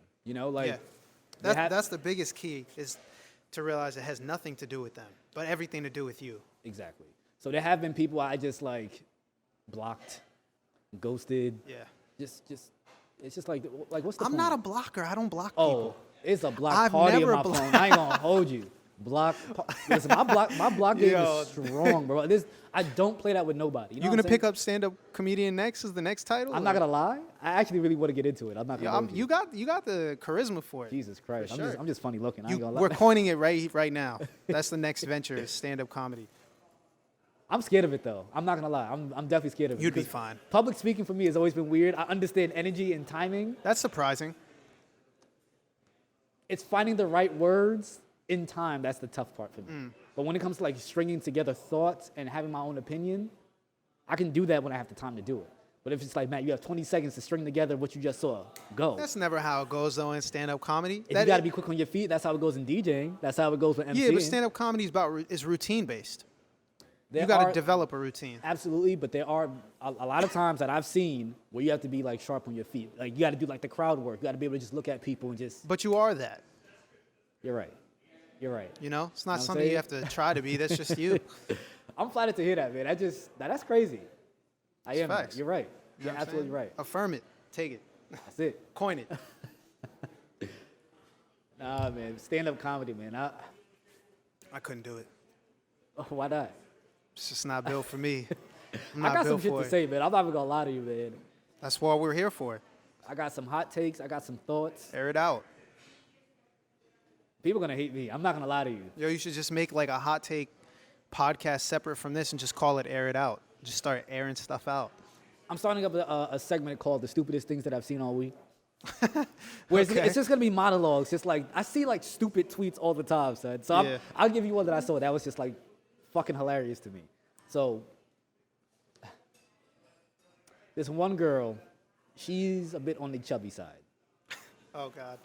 That's the biggest key, is to realize it has nothing to do with them, but everything to do with you. Exactly. So there have been people I just, like, blocked, ghosted. Yeah. Just it's just like what's the I'm point? not a blocker. I don't block Oh, people. it's a block I've party never on my phone. I ain't gonna hold you. Listen, my block game Yo. is strong, bro. I don't play that with nobody. You know You what gonna I'm pick saying? up stand-up comedian next? Is the next title? I'm not gonna lie. I actually really want to get into it. I'm not gonna. hold You got the charisma for it. Jesus Christ. For sure. I'm just funny looking. I ain't gonna lie. We're coining it right now. That's the next venture, is stand-up comedy. I'm scared of it though. I'm not gonna lie. I'm definitely scared of it. You'd be because fine. Public speaking for me has always been weird. I understand energy and timing. That's surprising. It's finding the right words in time. That's the tough part for me. But when it comes to like stringing together thoughts and having my own opinion, I can do that when I have the time to do it. But if it's like, Matt, you have 20 seconds to string together what you just saw, go. That's never how it goes though in stand-up comedy. If you got to be quick on your feet, that's how it goes in DJing. That's how it goes with MCing. Yeah, but stand-up comedy is routine based. There You got are- to develop a routine. Absolutely, but there are a lot of times that I've seen where you have to be like sharp on your feet. Like you got to do like the crowd work. You got to be able to just look at people and just. But you are that. You're right. You're right. You know, it's not Know what I'm something you have saying? to try to be. That's just you. I'm flattered to hear that, man. That's crazy. I am. Man. facts. You're right. You know You're what I'm absolutely saying? right. Affirm it. Take it. That's it. Coin it. Nah, man. Stand-up comedy, man. I couldn't do it. Why not? It's just not built for me. I'm I not got some built shit for to it. say, man. I'm not even gonna lie to you, man. That's what we're here for. I got some hot takes. I got some thoughts. Air it out. People gonna hate me. I'm not gonna lie to you. Yo, you should just make like a hot take podcast separate from this and just call it Air It Out. Just start airing stuff out. I'm starting up a segment called "The Stupidest Things That I've Seen All Week." Where Okay. it's just gonna be monologues. Just like I see like stupid tweets all the time, son. So Yeah. I'll give you one that I saw that was just like fucking hilarious to me. So this one girl, she's a bit on the chubby side. Oh, God.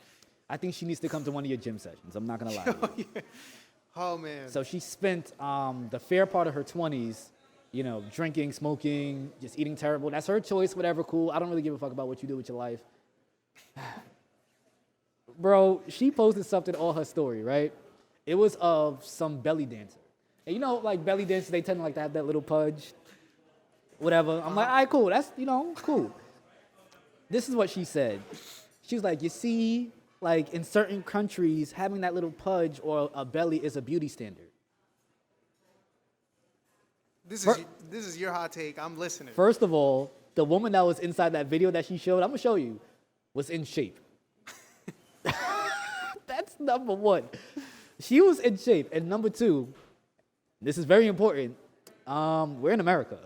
I think she needs to come to one of your gym sessions. I'm not gonna lie to you. Oh, man. So she spent the fair part of her 20s, you know, drinking, smoking, just eating terrible. That's her choice, whatever, cool. I don't really give a fuck about what you do with your life. Bro, she posted something on her story, right? It was of some belly dancer. And you know, like belly dancers, they tend to like to have that little pudge, whatever. I'm like, all right, cool. That's, you know, cool. This is what she said. She was like, you see, like in certain countries, having that little pudge or a belly is a beauty standard. This Fir- is your hot take. I'm listening. First of all, the woman that was inside that video that she showed, I'm gonna show you, was in shape. That's number one. She was in shape. And number two, this is very important, we're in America.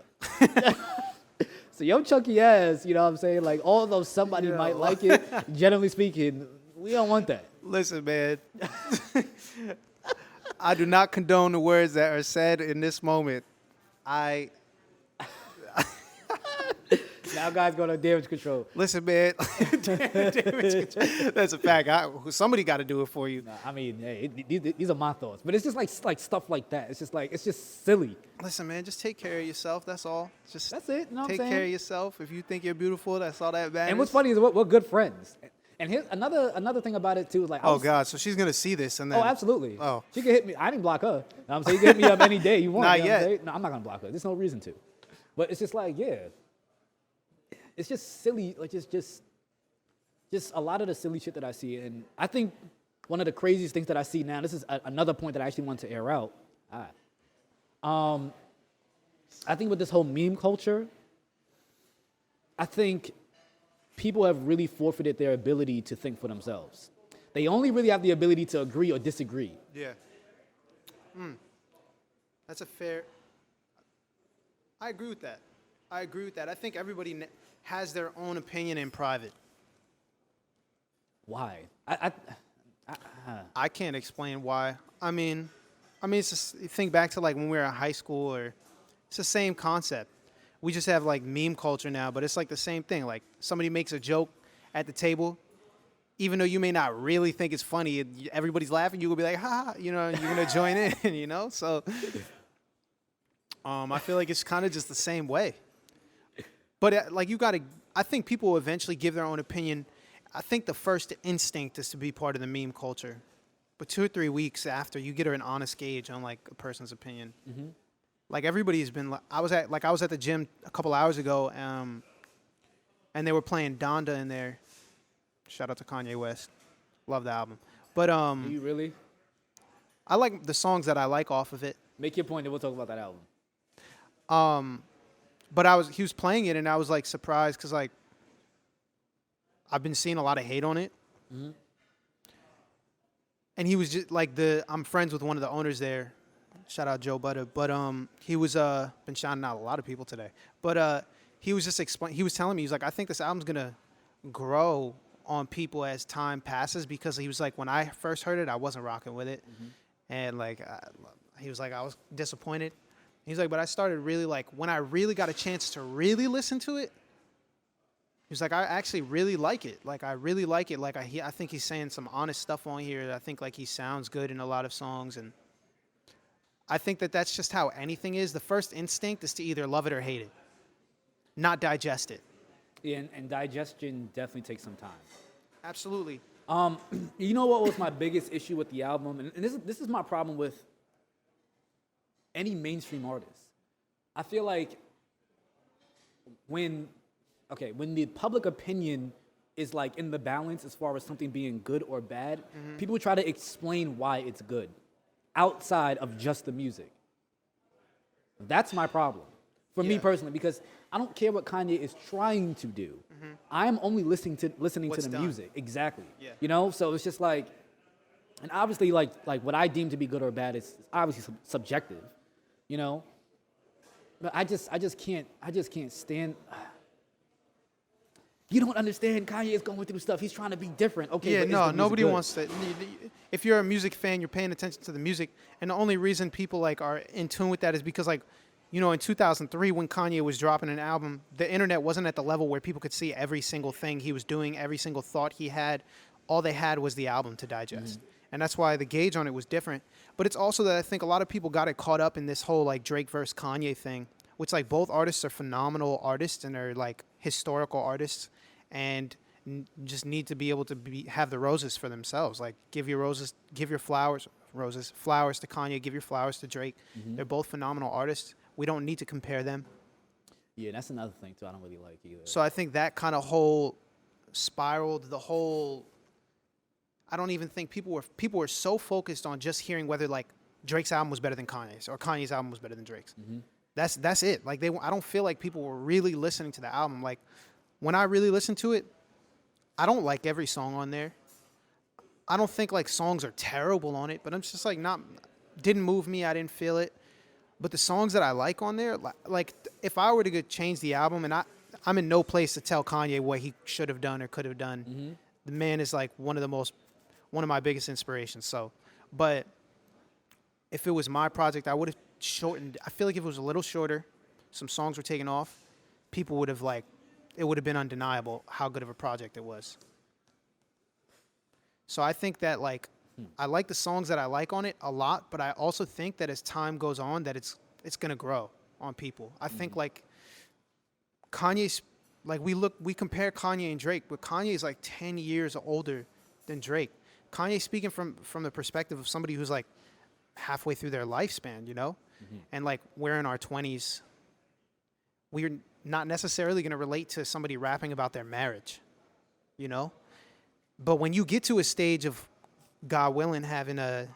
So your chunky ass, you know what I'm saying? Like, although somebody Yeah. might like it, generally speaking, we don't want that. Listen, man. I do not condone the words that are said in this moment. Now guys go to damage control. Listen, man. That's a fact. Somebody got to do it for you. Nah, I mean, hey, these are my thoughts. But it's just like stuff like that. It's just silly. Listen, man. Just take care of yourself. That's all. Just That's it. You know what I'm take saying? care of yourself. If you think you're beautiful, that's all that matters. And what's funny is we're good friends. And here's another thing about it too is like, I Oh was- God! So she's gonna see this and then. oh, absolutely. Oh. She can hit me. I didn't block her. You know what I'm saying? You can hit me up any day you want. Not you know what I'm yet. saying? No, I'm not gonna block her. There's no reason to. But it's just like, yeah, it's just silly. Like just a lot of the silly shit that I see. And I think one of the craziest things that I see now. This is another point that I actually want to air out. I think with this whole meme culture, I think people have really forfeited their ability to think for themselves. They only really have the ability to agree or disagree. Yeah. That's a fair. I agree with that. I think everybody has their own opinion in private. Why? I can't explain why. I mean, it's just, you think back to like when we were in high school, or it's the same concept. We just have like meme culture now, but it's like the same thing. Like somebody makes a joke at the table, even though you may not really think it's funny, everybody's laughing. You will be like, ha, you know, you're gonna join in, you know. So, I feel like it's kind of just the same way. But like I think people will eventually give their own opinion. I think the first instinct is to be part of the meme culture, but 2 or 3 weeks after, you get an honest gauge on like a person's opinion. Mm-hmm. Like everybody's been. I was at the gym a couple hours ago, and they were playing Donda in there. Shout out to Kanye West, love the album. But Do you really? I like the songs that I like off of it. Make your point, and we'll talk about that album. But he was playing it, and I was like surprised because like I've been seeing a lot of hate on it. Mm-hmm. And he was just like I'm friends with one of the owners there. Shout out Joe Butter. But he was been shouting out a lot of people today. But he was just he was telling me, he's like, I think this album's gonna grow on people as time passes, because he was like, when I first heard it, I wasn't rocking with it. Mm-hmm. And like he was like, I was disappointed. He's like, but I started really like, when I really got a chance to really listen to it, he was like, I actually really like it. Like, I really like it. Like, I think he's saying some honest stuff on here. I think, like, he sounds good in a lot of songs. And I think that that's just how anything is. The first instinct is to either love it or hate it, not digest it. Yeah, and digestion definitely takes some time. Absolutely. You know what was my biggest issue with the album? And this is my problem with any mainstream artist. I feel like when the public opinion is like in the balance as far as something being good or bad, mm-hmm. people try to explain why it's good outside of just the music. That's my problem for me personally, because I don't care what Kanye is trying to do. Mm-hmm. I'm only listening to the music. Exactly. Yeah. You know, so it's just like, and obviously like what I deem to be good or bad is obviously subjective, you know. But I just can't stand. You don't understand. Kanye is going through stuff. He's trying to be different. Okay. Yeah, but no, nobody wants that. If you're a music fan, you're paying attention to the music, and the only reason people like are in tune with that is because like, you know, in 2003 when Kanye was dropping an album, the internet wasn't at the level where people could see every single thing he was doing, every single thought he had. All they had was the album to digest. Mm-hmm. And that's why the gauge on it was different. But it's also that I think a lot of people got it caught up in this whole like Drake versus Kanye thing, which like both artists are phenomenal artists and are like historical artists and just need to be able to have the roses for themselves. Like give your flowers to Kanye, give your flowers to Drake. Mm-hmm. They're both phenomenal artists. We don't need to compare them. Yeah, that's another thing too I don't really like either. So I think that kind of whole spiraled the whole. I don't even think people were so focused on just hearing whether like Drake's album was better than Kanye's or Kanye's album was better than Drake's. Mm-hmm. That's it. Like I don't feel like people were really listening to the album. Like when I really listen to it, I don't like every song on there. I don't think like songs are terrible on it, but I'm just like didn't move me. I didn't feel it. But the songs that I like on there, like if I were to change the album, and I'm in no place to tell Kanye what he should have done or could have done. Mm-hmm. The man is like one of my biggest inspirations. So, but if it was my project, I would have shortened. I feel like if it was a little shorter, some songs were taken off, people would have it would have been undeniable how good of a project it was. So I think that I like the songs that I like on it a lot, but I also think that as time goes on, that it's gonna grow on people. I think like Kanye's we compare Kanye and Drake, but Kanye is like 10 years older than Drake. Kanye speaking from the perspective of somebody who's like halfway through their lifespan, you know, and like we're in our 20s. We're not necessarily gonna relate to somebody rapping about their marriage, you know, but when you get to a stage of God willing, having a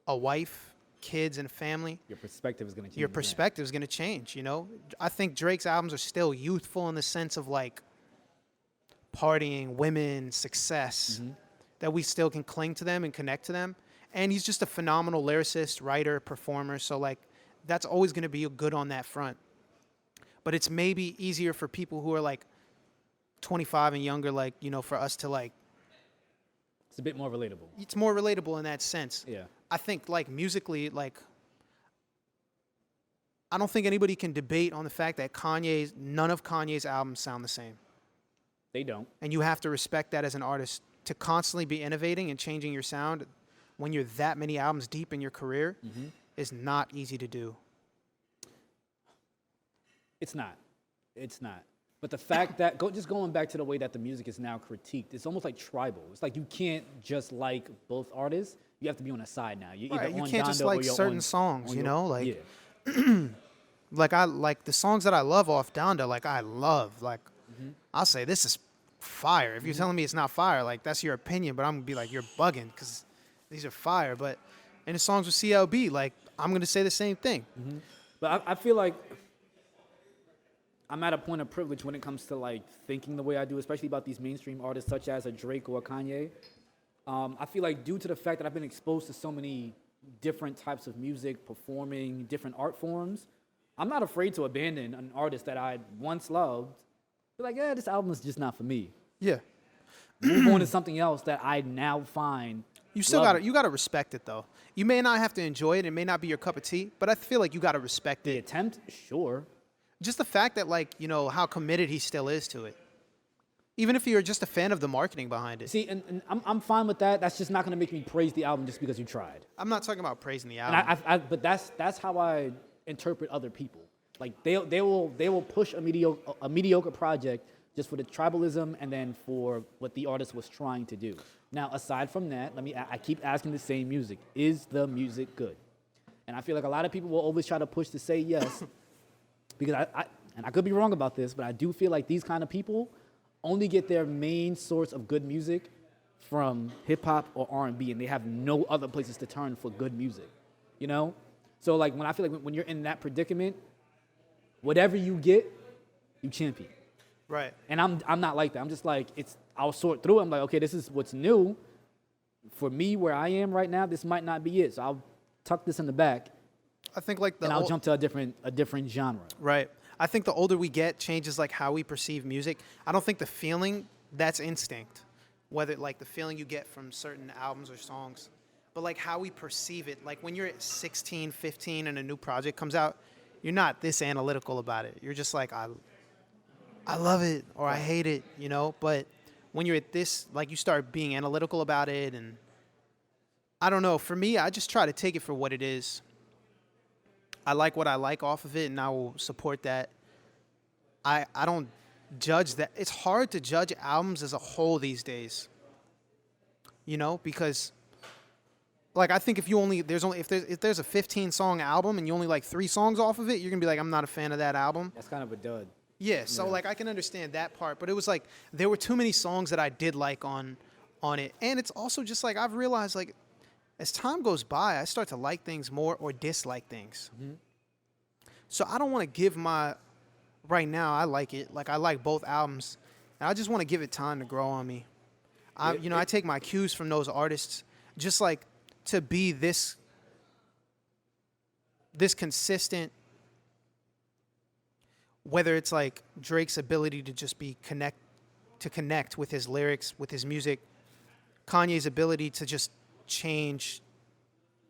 wife, kids, and a family, your perspective is going to change. Your perspective is going to change, you know? I think Drake's albums are still youthful in the sense of, like, partying, women, success, that we still can cling to them and connect to them. And he's just a phenomenal lyricist, writer, performer. So, like, that's always going to be good on that front. But it's maybe easier for people who are, like, 25 and younger, like, you know, for us to, like, it's a bit more relatable. It's more relatable in that sense. Yeah. I think, like, musically, like, I don't think anybody can debate on the fact that none of Kanye's albums sound the same. They don't. And you have to respect that as an artist. To constantly be innovating and changing your sound when you're that many albums deep in your career is not easy to do. It's not. But the fact that, going back to the way that the music is now critiqued, it's almost like tribal. It's like you can't just like both artists. You have to be on a side now. You're either you on can't just Donda like or you're certain songs, you know? Like, yeah. like I like the songs that I love off Donda, like I love. Like, I'll say this is fire. If you're telling me it's not fire, like that's your opinion, but I'm going to be like, you're bugging because these are fire. But in his songs with CLB. Like, I'm going to say the same thing. But I feel like I'm at a point of privilege when it comes to like thinking the way I do, especially about these mainstream artists such as a Drake or a Kanye. I feel like due to the fact that I've been exposed to so many different types of music, performing different art forms, I'm not afraid to abandon an artist that I once loved. Be like, yeah, this album is just not for me. Yeah. Move on to something else that I now find. You still gotta respect it though. You may not have to enjoy it. It may not be your cup of tea, but I feel like you gotta respect The it. attempt, sure. Just the fact that, like, you know, how committed he still is to it. Even if you're just a fan of the marketing behind it. See, and I'm fine with that. That's just not going to make me praise the album just because you tried. I'm not talking about praising the And album. but that's how I interpret other people. Like they will push a mediocre project just for the tribalism and then for what the artist was trying to do. Now, aside from that, I keep asking the same music. Is the music good? And I feel like a lot of people will always try to push to say yes. Because I could be wrong about this, but I do feel like these kind of people only get their main source of good music from hip hop or R&B, and they have no other places to turn for good music, you know? So like when I feel like when you're in that predicament, whatever you get, you champion. Right. And I'm not like that. I'm just like, I'll sort through it. I'm like, okay, this is what's new. For me, where I am right now, this might not be it. So I'll tuck this in the back. I think like I'll jump to a different genre. Right. I think the older we get changes like how we perceive music. I don't think the feeling, that's instinct. Whether like the feeling you get from certain albums or songs. But like how we perceive it. Like when you're at 16, 15 and a new project comes out, you're not this analytical about it. You're just like, I love it or I hate it, you know? But when you're at this, like you start being analytical about it, and I don't know. For me, I just try to take it for what it is. I like what I like off of it, and I will support that. I don't judge that. It's hard to judge albums as a whole these days, you know, because like I think if there's a 15 song album and you only like 3 songs off of it, you're gonna be like, I'm not a fan of that album. That's kind of a dud. Yeah, so like I can understand that part, but it was like there were too many songs that I did like on it, and it's also just like I've realized like as time goes by, I start to like things more or dislike things. Mm-hmm. So I don't want to give right now I like it, like I like both albums, and I just want to give it time to grow on me. I take my cues from those artists, just like to be this consistent. Whether it's like Drake's ability to just connect with his lyrics, with his music, Kanye's ability to just change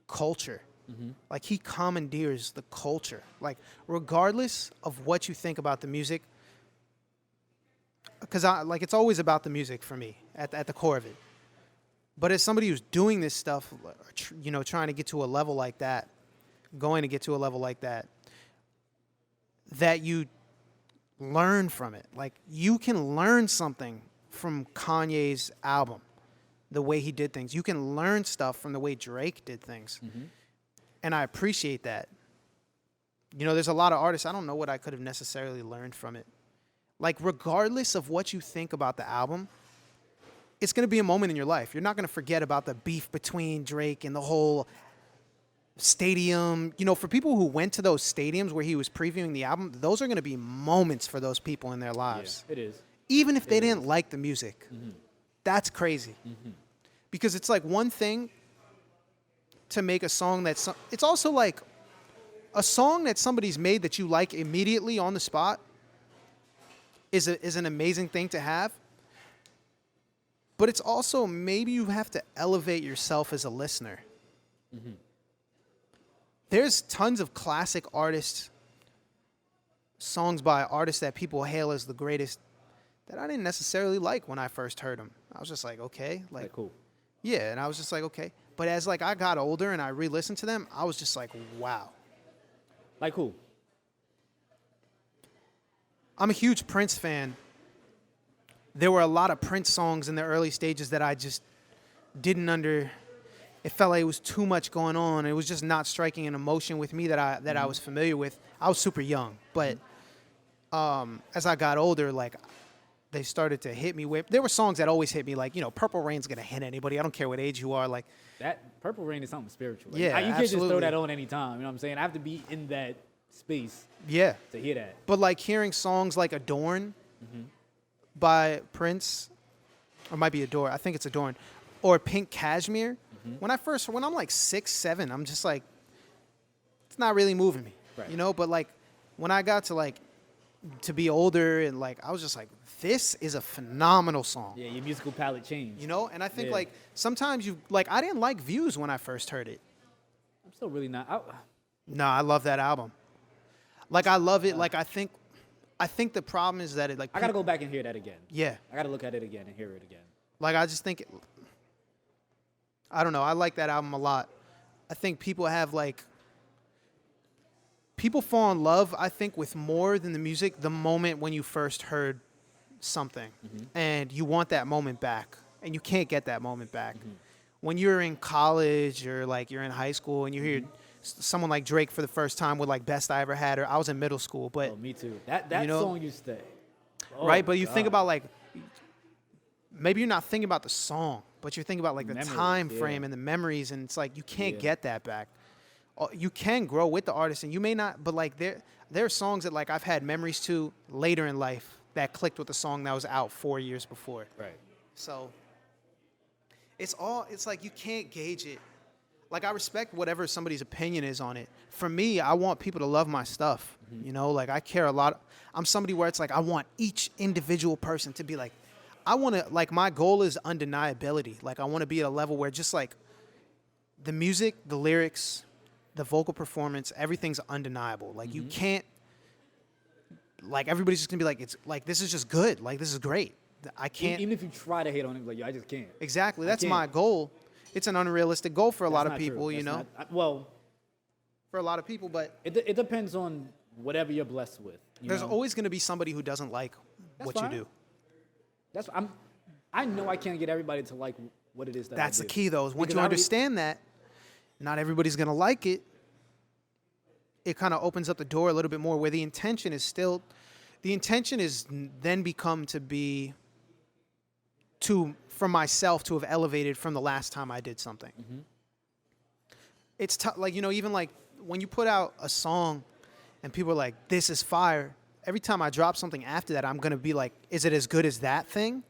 culture. Mm-hmm. Like he commandeers the culture. Like regardless of what you think about the music, because it's always about the music for me at the core of it. But as somebody who's doing this stuff, trying to get to a level like that, that you learn from it. Like you can learn something from Kanye's album, the way he did things. You can learn stuff from the way Drake did things. Mm-hmm. And I appreciate that. You know, there's a lot of artists, I don't know what I could have necessarily learned from it. Like regardless of what you think about the album, it's going to be a moment in your life. You're not going to forget about the beef between Drake and the whole stadium. You know, for people who went to those stadiums where he was previewing the album, those are going to be moments for those people in their lives. Yeah, it is. Even if they didn't like the music. Mm-hmm. That's crazy. Mm-hmm. Because it's like one thing to make a song it's also like a song that somebody's made that you like immediately on the spot is an amazing thing to have. But it's also maybe you have to elevate yourself as a listener. Mm-hmm. There's tons of classic artists, songs by artists that people hail as the greatest that I didn't necessarily like when I first heard them. I was just like, okay. Like cool. Yeah, and I was just like, okay. But as like I got older and I re-listened to them, I was just like, wow. Like who? I'm a huge Prince fan. There were a lot of Prince songs in the early stages that I just didn't it felt like it was too much going on. It was just not striking an emotion with me that I was familiar with. I was super young, but as I got older, like they started to hit me with. There were songs that always hit me, like, you know, Purple Rain's gonna hit anybody. I don't care what age you are. Like That Purple Rain is something spiritual. Like, Yeah, you can't just throw absolutely. that on any time. You know what I'm saying? I have to be in that space yeah. to hear that. But like hearing songs like Adorn by Prince, or it might be Adore. I think it's Adorn, or Pink Cashmere. When I'm like 6, 7, I'm just like, it's not really moving me, Right. you know. But like when I got to like to be older and like I was just like, this is a phenomenal song. Yeah, your musical palette changed. You know, and I think Yeah. like sometimes I didn't like Views when I first heard it. I'm still really not. No, I love that album. Like I love it. Like I think the problem is that it like I gotta go back and hear that again. yeah. I gotta look at it again and hear it again. Like I just think I don't know. I like that album a lot. I think people fall in love, I think, with more than the music the moment when you first heard something. And you want that moment back. And you can't get that moment back. When you're in college or like you're in high school and you hear someone like Drake for the first time with like Best I Ever Had, or I was in middle school, but Oh, me too. That you know, song used to. Oh, right? But you think God. about like maybe you're not thinking about the song, but you're thinking about like the Memories, time yeah. frame and the memories, and it's like you can't Yeah. get that back. You can grow with the artist, and you may not, but like there are songs that like I've had memories to later in life that clicked with the song that was out 4 years before. Right. So it's like you can't gauge it. Like I respect whatever somebody's opinion is on it. For me, I want people to love my stuff. You know, like I care a lot. I'm somebody where it's like I want each individual person to be like, I want to, like my goal is undeniability. Like I want to be at a level where just like the music, the lyrics, the vocal performance, everything's undeniable. Like you can't, like everybody's just gonna be like, it's like, this is just good. Like this is great. I can't. Even if you try to hate on it, like, yo, I just can't. Exactly. That's can't. my goal. It's an unrealistic goal for a lot That's of not people, true. you That's know, not- well, for a lot of people, but it depends on whatever you're blessed with. there's know? always going to be somebody who doesn't like That's what fine. you do. I know I can't get everybody to like what it is that That's I the do. key, though, is once Because you I already- understand that not everybody's going to like it, it kind of opens up the door a little bit more where the intention is then become to be for myself to have elevated from the last time I did something. It's tough, like, you know, even like when you put out a song and people are like, this is fire, every time I drop something after that, I'm going to be like, is it as good as that thing?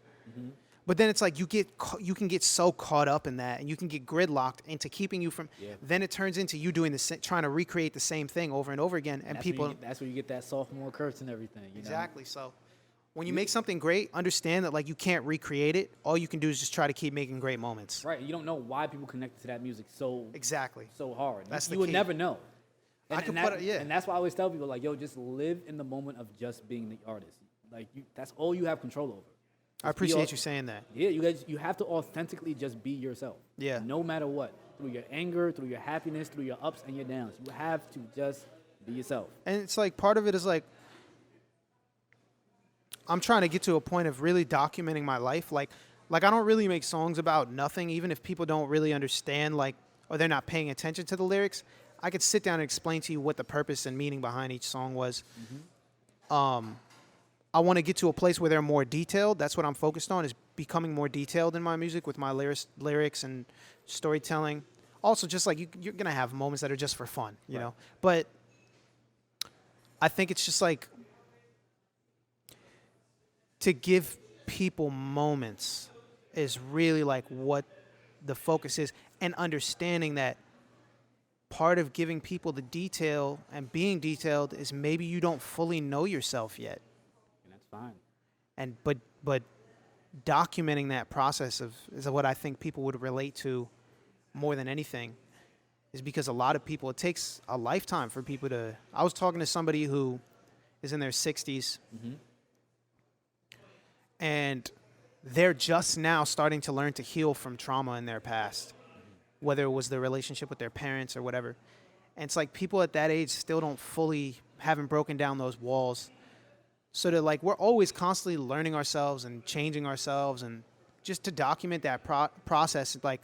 But then it's like you can get so caught up in that, and you can get gridlocked into keeping you from. Yeah. Then it turns into you doing trying to recreate the same thing over and over again, and people. That's where you get that sophomore curse and everything. You know? Exactly. So when you make something great, understand that like you can't recreate it. All you can do is just try to keep making great moments. Right. You don't know why people connect to that music Exactly. so hard. That's you the would key. never know. And, I could and put it- yeah. And that's why I always tell people like, yo, just live in the moment of just being the artist. Like that's all you have control over. I appreciate you saying that. Yeah, you have to authentically just be yourself. Yeah. No matter what. Through your anger, through your happiness, through your ups and your downs. You have to just be yourself. And it's like part of it is like I'm trying to get to a point of really documenting my life. Like I don't really make songs about nothing, even if people don't really understand like or they're not paying attention to the lyrics. I could sit down and explain to you what the purpose and meaning behind each song was. I want to get to a place where they're more detailed. That's what I'm focused on, is becoming more detailed in my music with my lyrics and storytelling. Also, just like you're going to have moments that are just for fun, you know. But I think it's just like to give people moments is really like what the focus is, and understanding that part of giving people the detail and being detailed is maybe you don't fully know yourself yet. And that's fine. And but documenting that process is what I think people would relate to more than anything, is because a lot of people, it takes a lifetime for people to. I was talking to somebody who is in their 60s, and they're just now starting to learn to heal from trauma in their past, whether it was their relationship with their parents or whatever. And it's like people at that age still haven't broken down those walls. So that like we're always constantly learning ourselves and changing ourselves, and just to document that process, like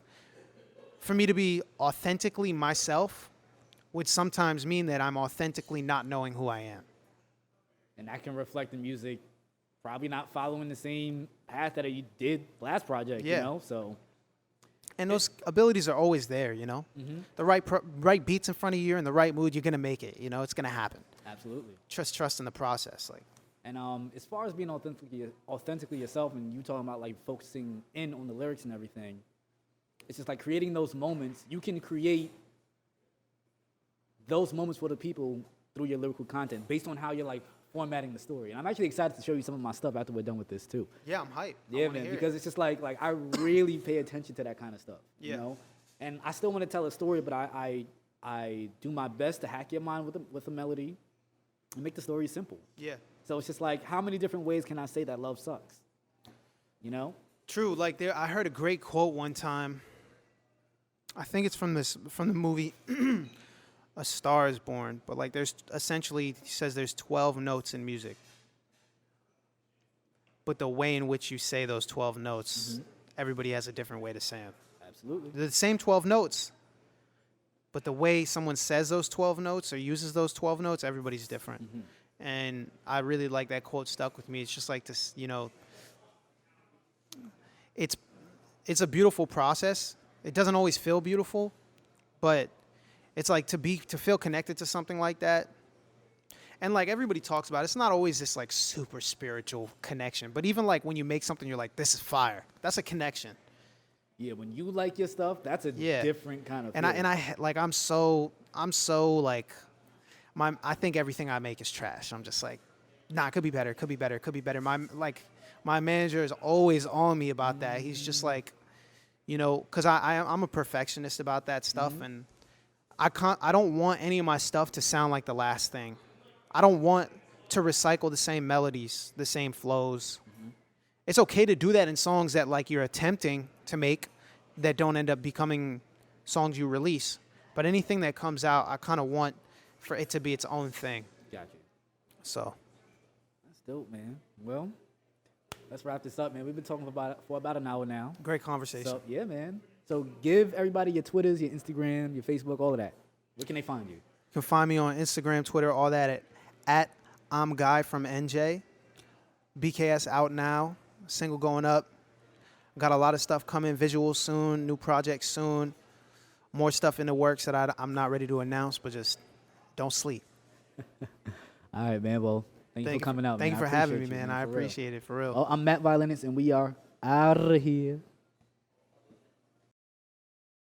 for me to be authentically myself would sometimes mean that I'm authentically not knowing who I am. And that can reflect the music probably not following the same path that you did last project, you Yeah. know? So, And those abilities are always there, you know? The right beats in front of you, in the right mood, you're going to make it, you know? It's going to happen. absolutely. Trust in the process. Like, And as far as being authentically yourself, and you talking about like focusing in on the lyrics and everything, it's just like creating those moments. You can create those moments for the people through your lyrical content based on how you're like formatting the story. And I'm actually excited to show you some of my stuff after we're done with this too. yeah, I'm hyped. Yeah, man, because it's just like I really pay attention to that kind of stuff. Yeah. You know, and I still want to tell a story, but I do my best to hack your mind with a melody and make the story simple. Yeah. So it's just like, how many different ways can I say that love sucks? You know? True. Like I heard a great quote one time. I think it's from the movie A Star Is Born. But like, there's essentially, he says there's 12 notes in music. But the way in which you say those 12 notes, everybody has a different way to say them. Absolutely. They're the same 12 notes, but the way someone says those 12 notes or uses those 12 notes, everybody's different. And I really like that quote, stuck with me. It's just like this, you know, it's a beautiful process. It doesn't always feel beautiful, but it's like to feel connected to something like that. And like everybody talks about, it's not always this like super spiritual connection, but even like when you make something, you're like, this is fire. That's a connection. Yeah, when you like your stuff, that's a different kind of feeling. I'm so like, I think everything I make is trash. I'm just like, nah, it could be better, could be better, could be better. My manager is always on me about that. He's just like, you know, because I'm a perfectionist about that stuff, and I don't want any of my stuff to sound like the last thing. I don't want to recycle the same melodies, the same flows. It's okay to do that in songs that like you're attempting to make that don't end up becoming songs you release. But anything that comes out, I kind of want for it to be its own thing. Got you. So That's dope, man. Well, let's wrap this up, man. We've been talking for about an hour now. great conversation. So, yeah, man. So give everybody your Twitters, your Instagram, your Facebook, all of that. Where can they find you? You can find me on Instagram, Twitter, all that at I'm Guy from NJ. BKS out now. Single going up. Got a lot of stuff coming. Visuals soon. New projects soon. More stuff in the works that I'm not ready to announce, but just don't sleep. All right, man. Well, thank you for coming out, man. Thank you for I having me, appreciate you, man. I for real. appreciate it, for real. Oh, I'm Matt Violinist, and we are out of here.